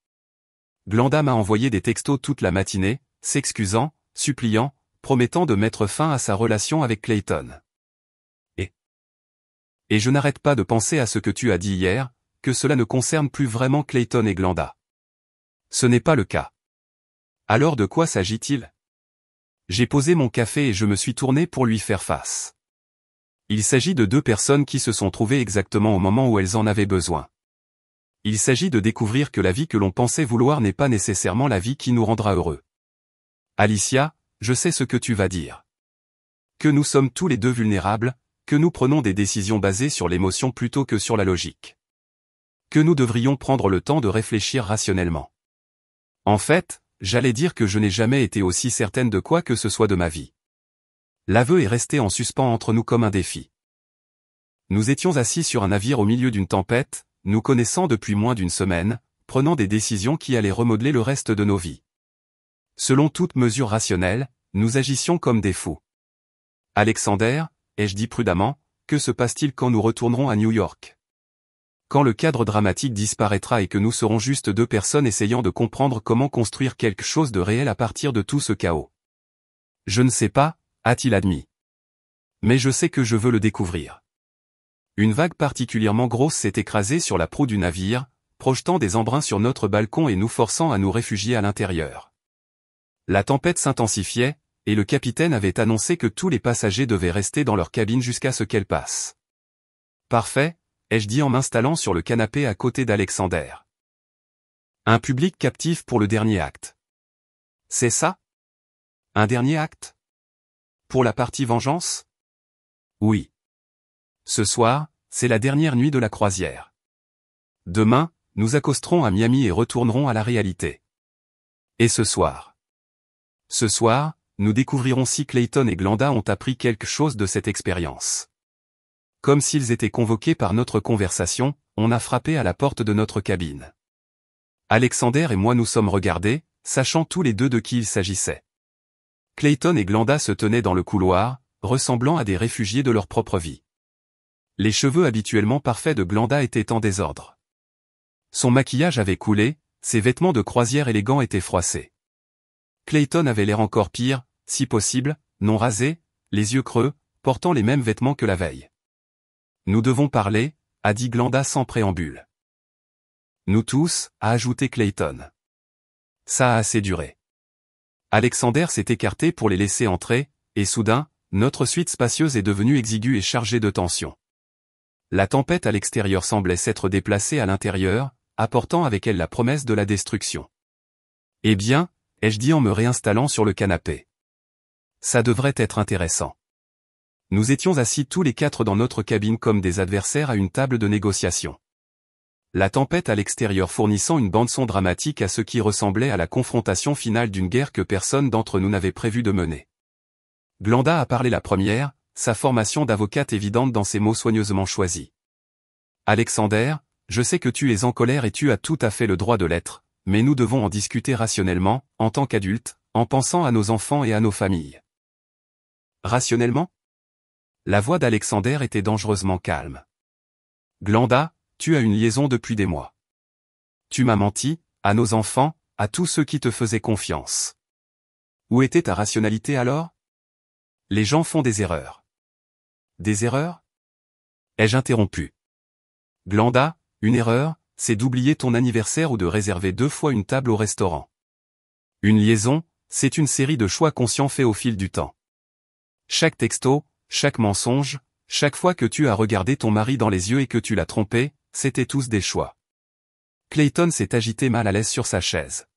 Glenda m'a envoyé des textos toute la matinée, s'excusant, suppliant, promettant de mettre fin à sa relation avec Clayton. Et je n'arrête pas de penser à ce que tu as dit hier, que cela ne concerne plus vraiment Clayton et Glenda. Ce n'est pas le cas. Alors de quoi s'agit-il? J'ai posé mon café et je me suis tourné pour lui faire face. Il s'agit de 2 personnes qui se sont trouvées exactement au moment où elles en avaient besoin. Il s'agit de découvrir que la vie que l'on pensait vouloir n'est pas nécessairement la vie qui nous rendra heureux. Alicia, je sais ce que tu vas dire. Que nous sommes tous les deux vulnérables, que nous prenons des décisions basées sur l'émotion plutôt que sur la logique. Que nous devrions prendre le temps de réfléchir rationnellement. En fait, j'allais dire que je n'ai jamais été aussi certaine de quoi que ce soit de ma vie. L'aveu est resté en suspens entre nous comme un défi. Nous étions assis sur un navire au milieu d'une tempête, nous connaissant depuis moins d'une semaine, prenant des décisions qui allaient remodeler le reste de nos vies. Selon toute mesure rationnelle, nous agissions comme des fous. Alexander, ai-je dit prudemment, que se passe-t-il quand nous retournerons à New York? Quand le cadre dramatique disparaîtra et que nous serons juste 2 personnes essayant de comprendre comment construire quelque chose de réel à partir de tout ce chaos. Je ne sais pas, a-t-il admis. Mais je sais que je veux le découvrir. Une vague particulièrement grosse s'est écrasée sur la proue du navire, projetant des embruns sur notre balcon et nous forçant à nous réfugier à l'intérieur. La tempête s'intensifiait, et le capitaine avait annoncé que tous les passagers devaient rester dans leur cabine jusqu'à ce qu'elle passe. Parfait, ai-je dit en m'installant sur le canapé à côté d'Alexander. Un public captif pour le dernier acte. C'est ça? Un dernier acte? Pour la partie vengeance? Oui. Ce soir, c'est la dernière nuit de la croisière. Demain, nous accosterons à Miami et retournerons à la réalité. Et ce soir? Ce soir, nous découvrirons si Clayton et Glenda ont appris quelque chose de cette expérience. Comme s'ils étaient convoqués par notre conversation, on a frappé à la porte de notre cabine. Alexander et moi nous sommes regardés, sachant tous les 2 de qui il s'agissait. Clayton et Glenda se tenaient dans le couloir, ressemblant à des réfugiés de leur propre vie. Les cheveux habituellement parfaits de Glenda étaient en désordre. Son maquillage avait coulé, ses vêtements de croisière élégants étaient froissés. Clayton avait l'air encore pire, si possible, non rasé, les yeux creux, portant les mêmes vêtements que la veille. Nous devons parler, a dit Glenda sans préambule. Nous tous, a ajouté Clayton. Ça a assez duré. Alexander s'est écarté pour les laisser entrer, et soudain, notre suite spacieuse est devenue exiguë et chargée de tension. La tempête à l'extérieur semblait s'être déplacée à l'intérieur, apportant avec elle la promesse de la destruction. Eh bien, ai-je dit en me réinstallant sur le canapé. Ça devrait être intéressant. Nous étions assis tous les quatre dans notre cabine comme des adversaires à une table de négociation. La tempête à l'extérieur fournissant une bande-son dramatique à ce qui ressemblait à la confrontation finale d'une guerre que personne d'entre nous n'avait prévu de mener. Glenda a parlé la première, sa formation d'avocate évidente dans ses mots soigneusement choisis. Alexander, je sais que tu es en colère et tu as tout à fait le droit de l'être, mais nous devons en discuter rationnellement, en tant qu'adultes, en pensant à nos enfants et à nos familles. Rationnellement? La voix d'Alexander était dangereusement calme. Glenda, tu as une liaison depuis des mois. Tu m'as menti, à nos enfants, à tous ceux qui te faisaient confiance. Où était ta rationalité alors? Les gens font des erreurs. Des erreurs? Ai-je interrompu? Glenda, une erreur, c'est d'oublier ton anniversaire ou de réserver 2 fois une table au restaurant. Une liaison, c'est une série de choix conscients faits au fil du temps. Chaque texto, chaque mensonge, chaque fois que tu as regardé ton mari dans les yeux et que tu l'as trompé, c'étaient tous des choix. Clayton s'est agité mal à l'aise sur sa chaise.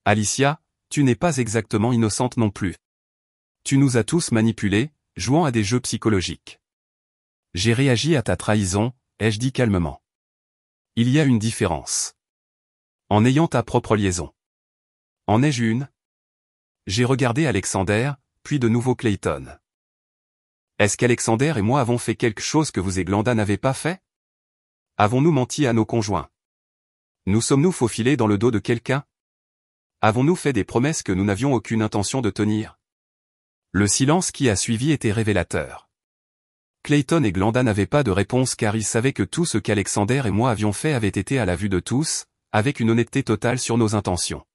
Alicia, tu n'es pas exactement innocente non plus. Tu nous as tous manipulés, jouant à des jeux psychologiques. J'ai réagi à ta trahison, ai-je dit calmement. Il y a une différence. En ayant ta propre liaison. En ai-je une? J'ai regardé Alexander, puis de nouveau Clayton. Est-ce qu'Alexander et moi avons fait quelque chose que vous et Glenda n'avez pas fait? Avons-nous menti à nos conjoints? Nous sommes-nous faufilés dans le dos de quelqu'un? Avons-nous fait des promesses que nous n'avions aucune intention de tenir? Le silence qui a suivi était révélateur. Clayton et Glenda n'avaient pas de réponse car ils savaient que tout ce qu'Alexander et moi avions fait avait été à la vue de tous, avec une honnêteté totale sur nos intentions.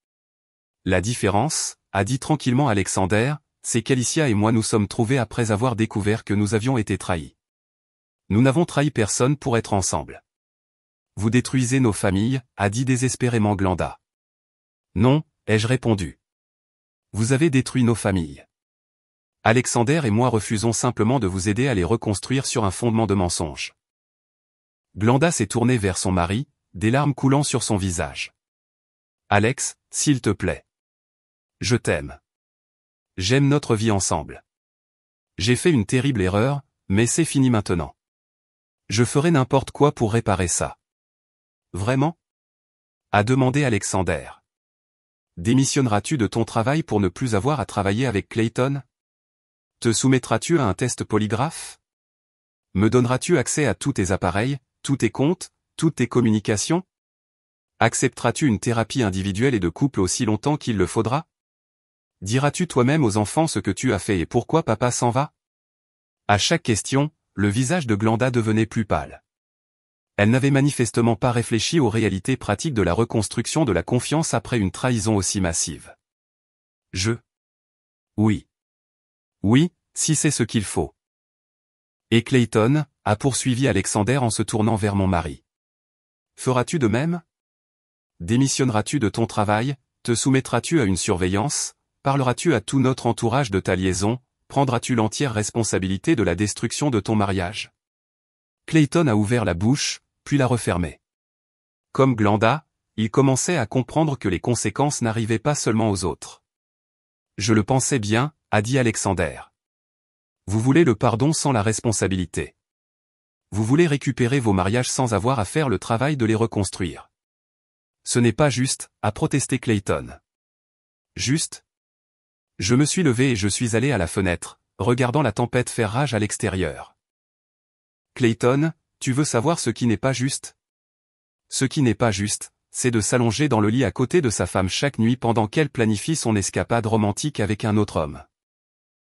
La différence, a dit tranquillement Alexander, c'est qu'Alicia et moi nous sommes trouvés après avoir découvert que nous avions été trahis. Nous n'avons trahi personne pour être ensemble. Vous détruisez nos familles, a dit désespérément Glenda. Non, ai-je répondu. Vous avez détruit nos familles. Alexander et moi refusons simplement de vous aider à les reconstruire sur un fondement de mensonges. Glenda s'est tournée vers son mari, des larmes coulant sur son visage. Alex, s'il te plaît. Je t'aime. J'aime notre vie ensemble. J'ai fait une terrible erreur, mais c'est fini maintenant. Je ferai n'importe quoi pour réparer ça. Vraiment? A demandé Alexander. Démissionneras-tu de ton travail pour ne plus avoir à travailler avec Clayton? Te soumettras-tu à un test polygraphe? Me donneras-tu accès à tous tes appareils, tous tes comptes, toutes tes communications? Accepteras-tu une thérapie individuelle et de couple aussi longtemps qu'il le faudra? Diras-tu toi-même aux enfants ce que tu as fait et pourquoi papa s'en va? À chaque question, le visage de Glenda devenait plus pâle. Elle n'avait manifestement pas réfléchi aux réalités pratiques de la reconstruction de la confiance après une trahison aussi massive. Oui. Oui, si c'est ce qu'il faut. Et Clayton, a poursuivi Alexander en se tournant vers mon mari. Feras-tu de même? Démissionneras-tu de ton travail, te soumettras-tu à une surveillance, parleras-tu à tout notre entourage de ta liaison, prendras-tu l'entière responsabilité de la destruction de ton mariage? Clayton a ouvert la bouche, puis l'a refermée. Comme Glenda, il commençait à comprendre que les conséquences n'arrivaient pas seulement aux autres. Je le pensais bien, a dit Alexander. Vous voulez le pardon sans la responsabilité. Vous voulez récupérer vos mariages sans avoir à faire le travail de les reconstruire. Ce n'est pas juste, a protesté Clayton. Juste? Je me suis levé et je suis allé à la fenêtre, regardant la tempête faire rage à l'extérieur. Clayton, tu veux savoir ce qui n'est pas juste? Ce qui n'est pas juste, c'est de s'allonger dans le lit à côté de sa femme chaque nuit pendant qu'elle planifie son escapade romantique avec un autre homme.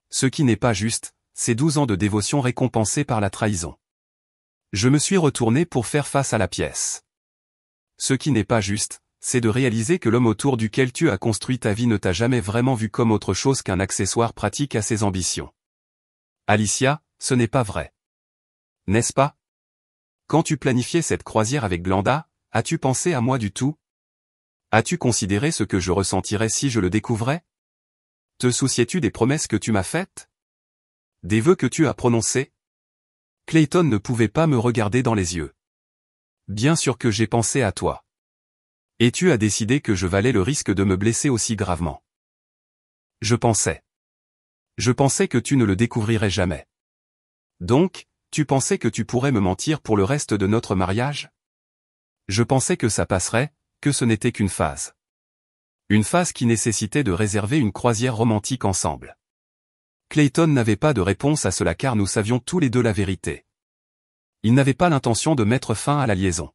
Ce qui n'est pas juste, c'est 12 ans de dévotion récompensés par la trahison. Je me suis retourné pour faire face à la pièce. Ce qui n'est pas juste, c'est de réaliser que l'homme autour duquel tu as construit ta vie ne t'a jamais vraiment vu comme autre chose qu'un accessoire pratique à ses ambitions. Alicia, ce n'est pas vrai. N'est-ce pas? Quand tu planifiais cette croisière avec Glenda, as-tu pensé à moi du tout? As-tu considéré ce que je ressentirais si je le découvrais? Te souciais-tu des promesses que tu m'as faites? Des vœux que tu as prononcés? Clayton ne pouvait pas me regarder dans les yeux. Bien sûr que j'ai pensé à toi. Et tu as décidé que je valais le risque de me blesser aussi gravement. Je pensais. Je pensais que tu ne le découvrirais jamais. Donc, tu pensais que tu pourrais me mentir pour le reste de notre mariage? Je pensais que ça passerait, que ce n'était qu'une phase. Une phase qui nécessitait de réserver une croisière romantique ensemble. Clayton n'avait pas de réponse à cela car nous savions tous les deux la vérité. Il n'avait pas l'intention de mettre fin à la liaison.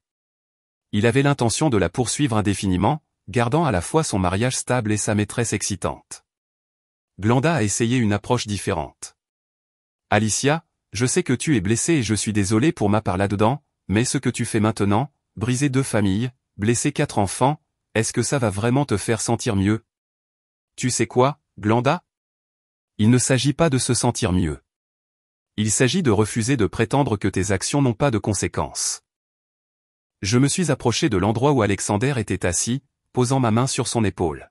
Il avait l'intention de la poursuivre indéfiniment, gardant à la fois son mariage stable et sa maîtresse excitante. Glenda a essayé une approche différente. Alicia, je sais que tu es blessée et je suis désolé pour ma part là-dedans, mais ce que tu fais maintenant, briser 2 familles, blesser 4 enfants, est-ce que ça va vraiment te faire sentir mieux? Tu sais quoi, Glenda? Il ne s'agit pas de se sentir mieux. Il s'agit de refuser de prétendre que tes actions n'ont pas de conséquences. Je me suis approché de l'endroit où Alexander était assis, posant ma main sur son épaule.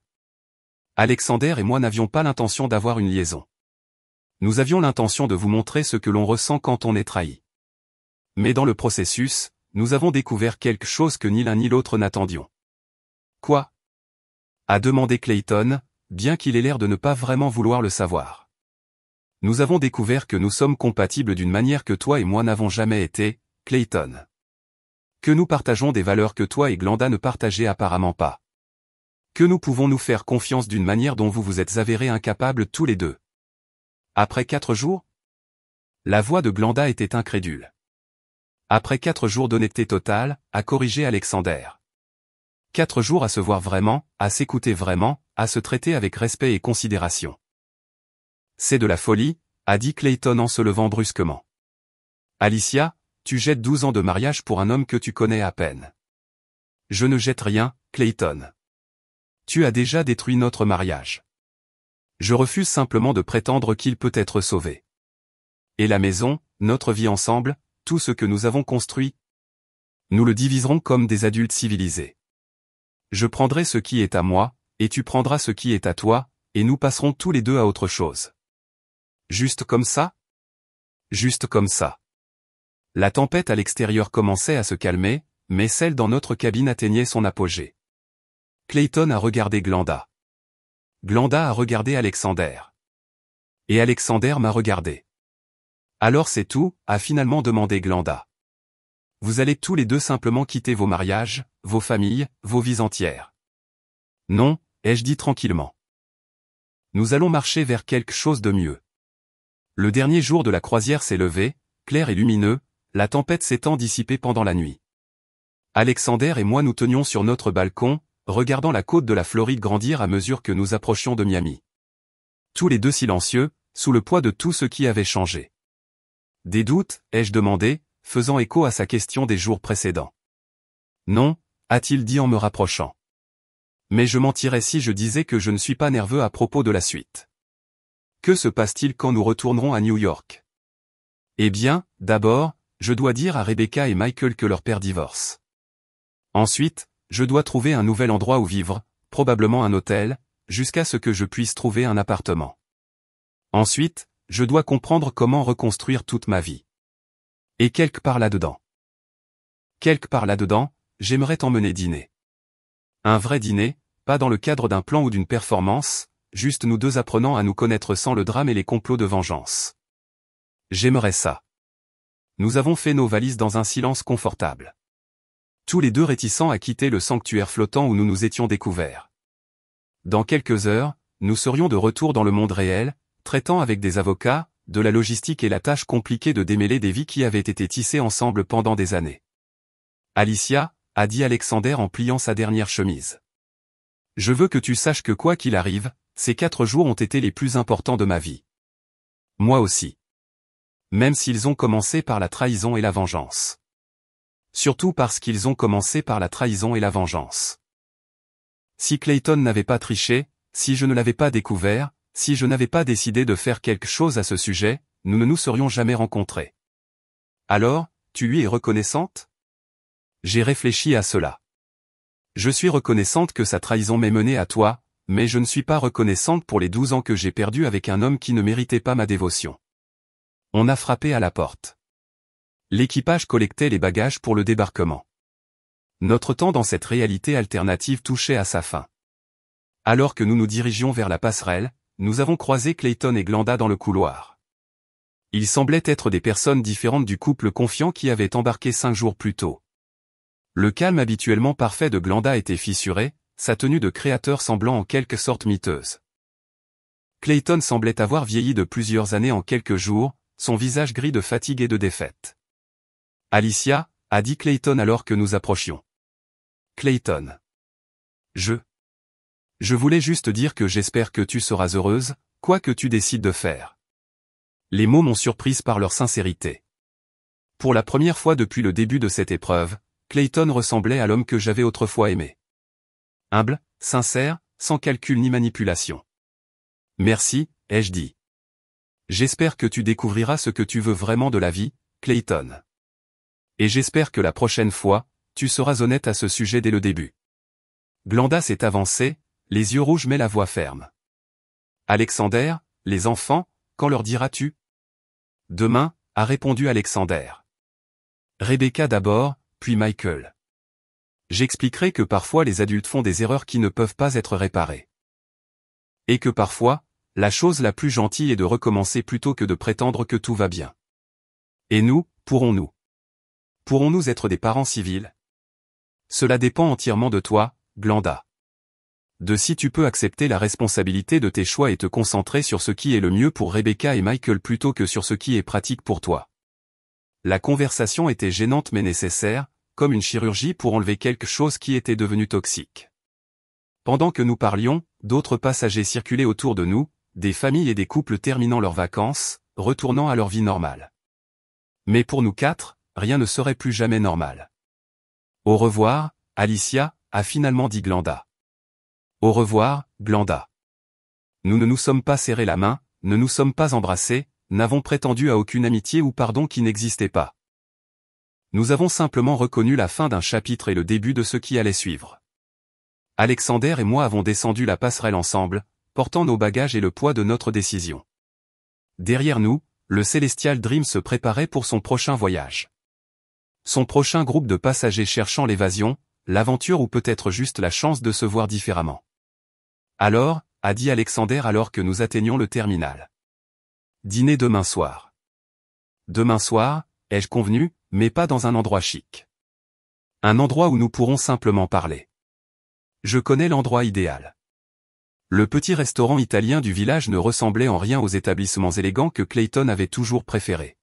Alexander et moi n'avions pas l'intention d'avoir une liaison. Nous avions l'intention de vous montrer ce que l'on ressent quand on est trahi. Mais dans le processus, nous avons découvert quelque chose que ni l'un ni l'autre n'attendions. Quoi? A demandé Clayton, bien qu'il ait l'air de ne pas vraiment vouloir le savoir. Nous avons découvert que nous sommes compatibles d'une manière que toi et moi n'avons jamais été, Clayton. Que nous partageons des valeurs que toi et Glenda ne partagez apparemment pas. Que nous pouvons nous faire confiance d'une manière dont vous vous êtes avérés incapables tous les deux. Après 4 jours? La voix de Glenda était incrédule. Après 4 jours d'honnêteté totale, a corrigé Alexander. 4 jours à se voir vraiment, à s'écouter vraiment, à se traiter avec respect et considération. C'est de la folie, a dit Clayton en se levant brusquement. Alicia, tu jettes 12 ans de mariage pour un homme que tu connais à peine. Je ne jette rien, Clayton. Tu as déjà détruit notre mariage. Je refuse simplement de prétendre qu'il peut être sauvé. Et la maison, notre vie ensemble, tout ce que nous avons construit, nous le diviserons comme des adultes civilisés. Je prendrai ce qui est à moi, et tu prendras ce qui est à toi, et nous passerons tous les deux à autre chose. Juste comme ça? Juste comme ça. La tempête à l'extérieur commençait à se calmer, mais celle dans notre cabine atteignait son apogée. Clayton a regardé Glenda. Glenda a regardé Alexander. Et Alexander m'a regardé. Alors c'est tout, a finalement demandé Glenda. Vous allez tous les deux simplement quitter vos mariages, vos familles, vos vies entières. Non, ai-je dit tranquillement. Nous allons marcher vers quelque chose de mieux. Le dernier jour de la croisière s'est levé, clair et lumineux, la tempête s'étant dissipée pendant la nuit. Alexander et moi nous tenions sur notre balcon, regardant la côte de la Floride grandir à mesure que nous approchions de Miami. Tous les deux silencieux, sous le poids de tout ce qui avait changé. Des doutes, ai-je demandé, faisant écho à sa question des jours précédents. Non, a-t-il dit en me rapprochant. Mais je mentirais si je disais que je ne suis pas nerveux à propos de la suite. Que se passe-t-il quand nous retournerons à New York? Eh bien, d'abord, je dois dire à Rebecca et Michael que leur père divorce. Ensuite, je dois trouver un nouvel endroit où vivre, probablement un hôtel, jusqu'à ce que je puisse trouver un appartement. Ensuite, je dois comprendre comment reconstruire toute ma vie. Et quelque part là-dedans. Quelque part là-dedans, j'aimerais t'emmener dîner. Un vrai dîner, pas dans le cadre d'un plan ou d'une performance, juste nous deux apprenant à nous connaître sans le drame et les complots de vengeance. J'aimerais ça. Nous avons fait nos valises dans un silence confortable. Tous les deux réticents à quitter le sanctuaire flottant où nous nous étions découverts. Dans quelques heures, nous serions de retour dans le monde réel, traitant avec des avocats, de la logistique et la tâche compliquée de démêler des vies qui avaient été tissées ensemble pendant des années. Alicia, a dit Alexander en pliant sa dernière chemise. Je veux que tu saches que quoi qu'il arrive, ces 4 jours ont été les plus importants de ma vie. Moi aussi. Même s'ils ont commencé par la trahison et la vengeance. Surtout parce qu'ils ont commencé par la trahison et la vengeance. Si Clayton n'avait pas triché, si je ne l'avais pas découvert, si je n'avais pas décidé de faire quelque chose à ce sujet, nous ne nous serions jamais rencontrés. Alors, tu lui es reconnaissante? J'ai réfléchi à cela. Je suis reconnaissante que sa trahison m'ait mené à toi, mais je ne suis pas reconnaissante pour les 12 ans que j'ai perdus avec un homme qui ne méritait pas ma dévotion. On a frappé à la porte. L'équipage collectait les bagages pour le débarquement. Notre temps dans cette réalité alternative touchait à sa fin. Alors que nous nous dirigions vers la passerelle, nous avons croisé Clayton et Glenda dans le couloir. Ils semblaient être des personnes différentes du couple confiant qui avait embarqué 5 jours plus tôt. Le calme habituellement parfait de Glenda était fissuré, sa tenue de créateur semblant en quelque sorte miteuse. Clayton semblait avoir vieilli de plusieurs années en quelques jours, son visage gris de fatigue et de défaite. « Alicia » a dit Clayton alors que nous approchions. « Clayton. Je voulais juste dire que j'espère que tu seras heureuse, quoi que tu décides de faire. » Les mots m'ont surprise par leur sincérité. Pour la première fois depuis le début de cette épreuve, Clayton ressemblait à l'homme que j'avais autrefois aimé. Humble, sincère, sans calcul ni manipulation. « Merci », ai-je dit. « J'espère que tu découvriras ce que tu veux vraiment de la vie, Clayton. Et j'espère que la prochaine fois, tu seras honnête à ce sujet dès le début. » Glenda s'est avancée, les yeux rouges mais la voix ferme. « Alexander, les enfants, quand leur diras-tu ? » « Demain », a répondu Alexander. « Rebecca d'abord, puis Michael. J'expliquerai que parfois les adultes font des erreurs qui ne peuvent pas être réparées. Et que parfois, la chose la plus gentille est de recommencer plutôt que de prétendre que tout va bien. Et nous, pourrons-nous ? Pourrons-nous être des parents civils ? Cela dépend entièrement de toi, Glenda. De si tu peux accepter la responsabilité de tes choix et te concentrer sur ce qui est le mieux pour Rebecca et Michael plutôt que sur ce qui est pratique pour toi. La conversation était gênante mais nécessaire, comme une chirurgie pour enlever quelque chose qui était devenu toxique. Pendant que nous parlions, d'autres passagers circulaient autour de nous, des familles et des couples terminant leurs vacances, retournant à leur vie normale. Mais pour nous 4, rien ne serait plus jamais normal. Au revoir, Alicia, a finalement dit Glenda. Au revoir, Glenda. Nous ne nous sommes pas serrés la main, ne nous sommes pas embrassés, n'avons prétendu à aucune amitié ou pardon qui n'existait pas. Nous avons simplement reconnu la fin d'un chapitre et le début de ce qui allait suivre. Alexander et moi avons descendu la passerelle ensemble, portant nos bagages et le poids de notre décision. Derrière nous, le Celestial Dream se préparait pour son prochain voyage. Son prochain groupe de passagers cherchant l'évasion, l'aventure ou peut-être juste la chance de se voir différemment. Alors, a dit Alexander alors que nous atteignions le terminal. Dîner demain soir. Demain soir, ai-je convenu, mais pas dans un endroit chic. Un endroit où nous pourrons simplement parler. Je connais l'endroit idéal. Le petit restaurant italien du village ne ressemblait en rien aux établissements élégants que Clayton avait toujours préférés.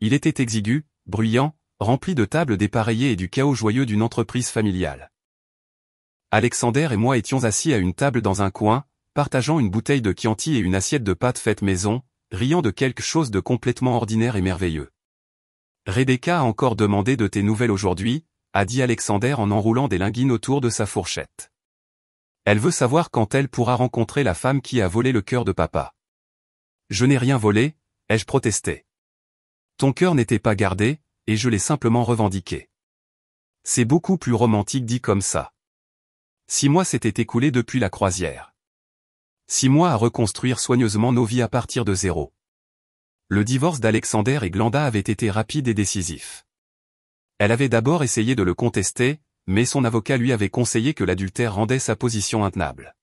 Il était exigu, bruyant, rempli de tables dépareillées et du chaos joyeux d'une entreprise familiale. Alexander et moi étions assis à une table dans un coin, partageant une bouteille de Chianti et une assiette de pâtes faites maison, riant de quelque chose de complètement ordinaire et merveilleux. Rebecca a encore demandé de tes nouvelles aujourd'hui, a dit Alexander en enroulant des linguines autour de sa fourchette. Elle veut savoir quand elle pourra rencontrer la femme qui a volé le cœur de papa. Je n'ai rien volé, ai-je protesté. Ton cœur n'était pas gardé, et je l'ai simplement revendiqué. C'est beaucoup plus romantique dit comme ça. 6 mois s'étaient écoulés depuis la croisière. 6 mois à reconstruire soigneusement nos vies à partir de zéro. Le divorce d'Alexander et Glenda avait été rapide et décisif. Elle avait d'abord essayé de le contester, mais son avocat lui avait conseillé que l'adultère rendait sa position intenable.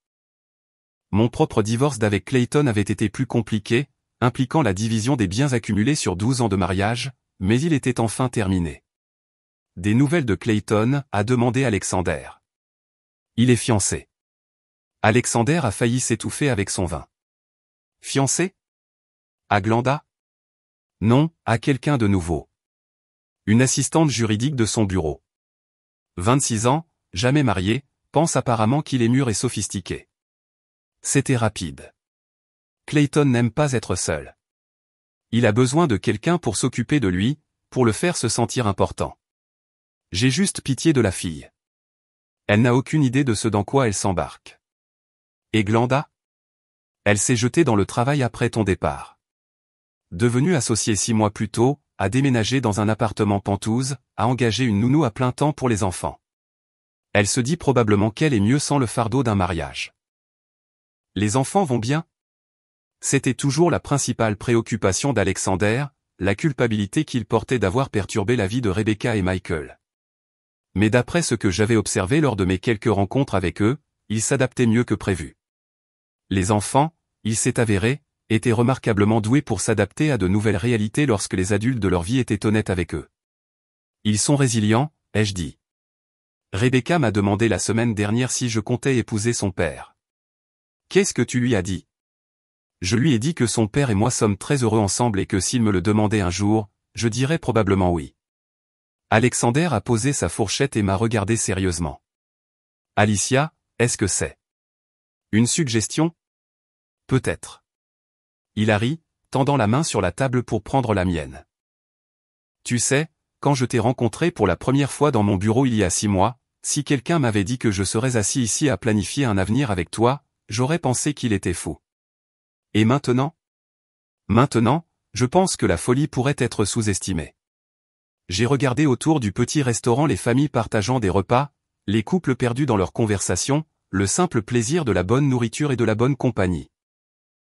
Mon propre divorce d'avec Clayton avait été plus compliqué, impliquant la division des biens accumulés sur 12 ans de mariage, mais il était enfin terminé. Des nouvelles de Clayton, a demandé Alexander. Il est fiancé. Alexander a failli s'étouffer avec son vin. Fiancé ? À Glenda ? Non, à quelqu'un de nouveau. Une assistante juridique de son bureau. 26 ans, jamais marié, pense apparemment qu'il est mûr et sophistiqué. C'était rapide. Clayton n'aime pas être seul. Il a besoin de quelqu'un pour s'occuper de lui, pour le faire se sentir important. J'ai juste pitié de la fille. Elle n'a aucune idée de ce dans quoi elle s'embarque. Et Glenda? Elle s'est jetée dans le travail après ton départ. Devenue associée 6 mois plus tôt, a déménagé dans un appartement penthouse, a engagé une nounou à plein temps pour les enfants. Elle se dit probablement qu'elle est mieux sans le fardeau d'un mariage. Les enfants vont bien? C'était toujours la principale préoccupation d'Alexander, la culpabilité qu'il portait d'avoir perturbé la vie de Rebecca et Michael. Mais d'après ce que j'avais observé lors de mes quelques rencontres avec eux, ils s'adaptaient mieux que prévu. Les enfants, il s'est avéré, étaient remarquablement doués pour s'adapter à de nouvelles réalités lorsque les adultes de leur vie étaient honnêtes avec eux. Ils sont résilients, ai-je dit. Rebecca m'a demandé la semaine dernière si je comptais épouser son père. Qu'est-ce que tu lui as dit? Je lui ai dit que son père et moi sommes très heureux ensemble et que s'il me le demandait un jour, je dirais probablement oui. Alexander a posé sa fourchette et m'a regardé sérieusement. Alicia, est-ce que c'est une suggestion? Peut-être. Il a ri, tendant la main sur la table pour prendre la mienne. Tu sais, quand je t'ai rencontré pour la première fois dans mon bureau il y a 6 mois, si quelqu'un m'avait dit que je serais assis ici à planifier un avenir avec toi, j'aurais pensé qu'il était fou. Et maintenant? Maintenant, je pense que la folie pourrait être sous-estimée. J'ai regardé autour du petit restaurant les familles partageant des repas, les couples perdus dans leurs conversations, le simple plaisir de la bonne nourriture et de la bonne compagnie.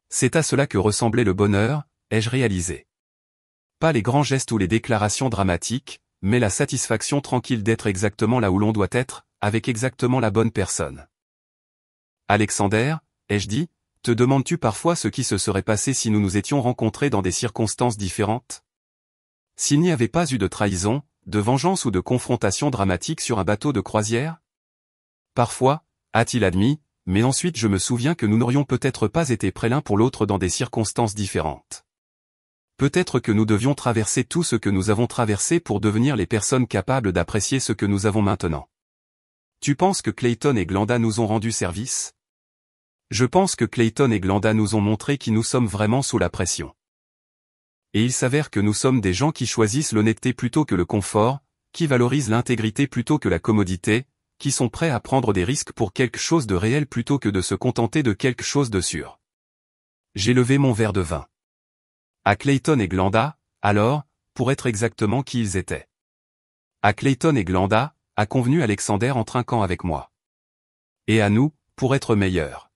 C'est à cela que ressemblait le bonheur, ai-je réalisé. Pas les grands gestes ou les déclarations dramatiques, mais la satisfaction tranquille d'être exactement là où l'on doit être, avec exactement la bonne personne. Alexander, ai-je dit, te demandes-tu parfois ce qui se serait passé si nous nous étions rencontrés dans des circonstances différentes? S'il n'y avait pas eu de trahison, de vengeance ou de confrontation dramatique sur un bateau de croisière? Parfois, a-t-il admis, mais ensuite je me souviens que nous n'aurions peut-être pas été prêts l'un pour l'autre dans des circonstances différentes. Peut-être que nous devions traverser tout ce que nous avons traversé pour devenir les personnes capables d'apprécier ce que nous avons maintenant. Tu penses que Clayton et Glenda nous ont rendu service? Je pense que Clayton et Glenda nous ont montré qui nous sommes vraiment sous la pression. Et il s'avère que nous sommes des gens qui choisissent l'honnêteté plutôt que le confort, qui valorisent l'intégrité plutôt que la commodité, qui sont prêts à prendre des risques pour quelque chose de réel plutôt que de se contenter de quelque chose de sûr. J'ai levé mon verre de vin. À Clayton et Glenda, alors, pour être exactement qui ils étaient. À Clayton et Glenda, a convenu Alexander en trinquant avec moi. Et à nous, pour être meilleurs.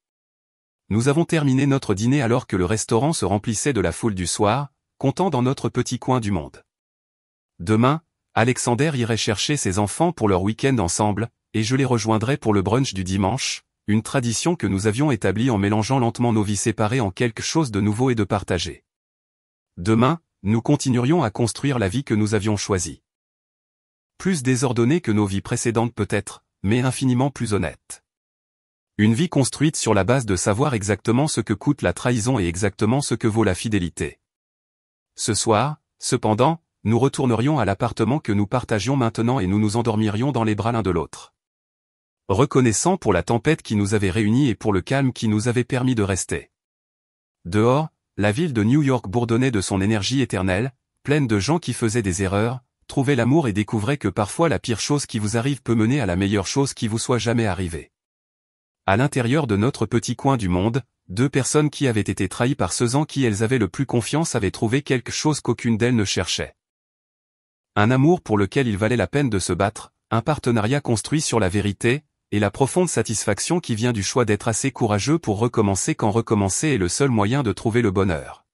Nous avons terminé notre dîner alors que le restaurant se remplissait de la foule du soir, comptant dans notre petit coin du monde. Demain, Alexander irait chercher ses enfants pour leur week-end ensemble, et je les rejoindrai pour le brunch du dimanche, une tradition que nous avions établie en mélangeant lentement nos vies séparées en quelque chose de nouveau et de partagé. Demain, nous continuerions à construire la vie que nous avions choisie. Plus désordonnée que nos vies précédentes peut-être, mais infiniment plus honnête. Une vie construite sur la base de savoir exactement ce que coûte la trahison et exactement ce que vaut la fidélité. Ce soir, cependant, nous retournerions à l'appartement que nous partagions maintenant et nous nous endormirions dans les bras l'un de l'autre. Reconnaissants pour la tempête qui nous avait réunis et pour le calme qui nous avait permis de rester. Dehors, la ville de New York bourdonnait de son énergie éternelle, pleine de gens qui faisaient des erreurs, trouvaient l'amour et découvraient que parfois la pire chose qui vous arrive peut mener à la meilleure chose qui vous soit jamais arrivée. À l'intérieur de notre petit coin du monde, 2 personnes qui avaient été trahies par ceux en qui elles avaient le plus confiance avaient trouvé quelque chose qu'aucune d'elles ne cherchait. Un amour pour lequel il valait la peine de se battre, un partenariat construit sur la vérité, et la profonde satisfaction qui vient du choix d'être assez courageux pour recommencer quand recommencer est le seul moyen de trouver le bonheur.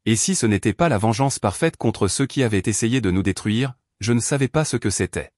Et si ce n'était pas la vengeance parfaite contre ceux qui avaient essayé de nous détruire, je ne savais pas ce que c'était.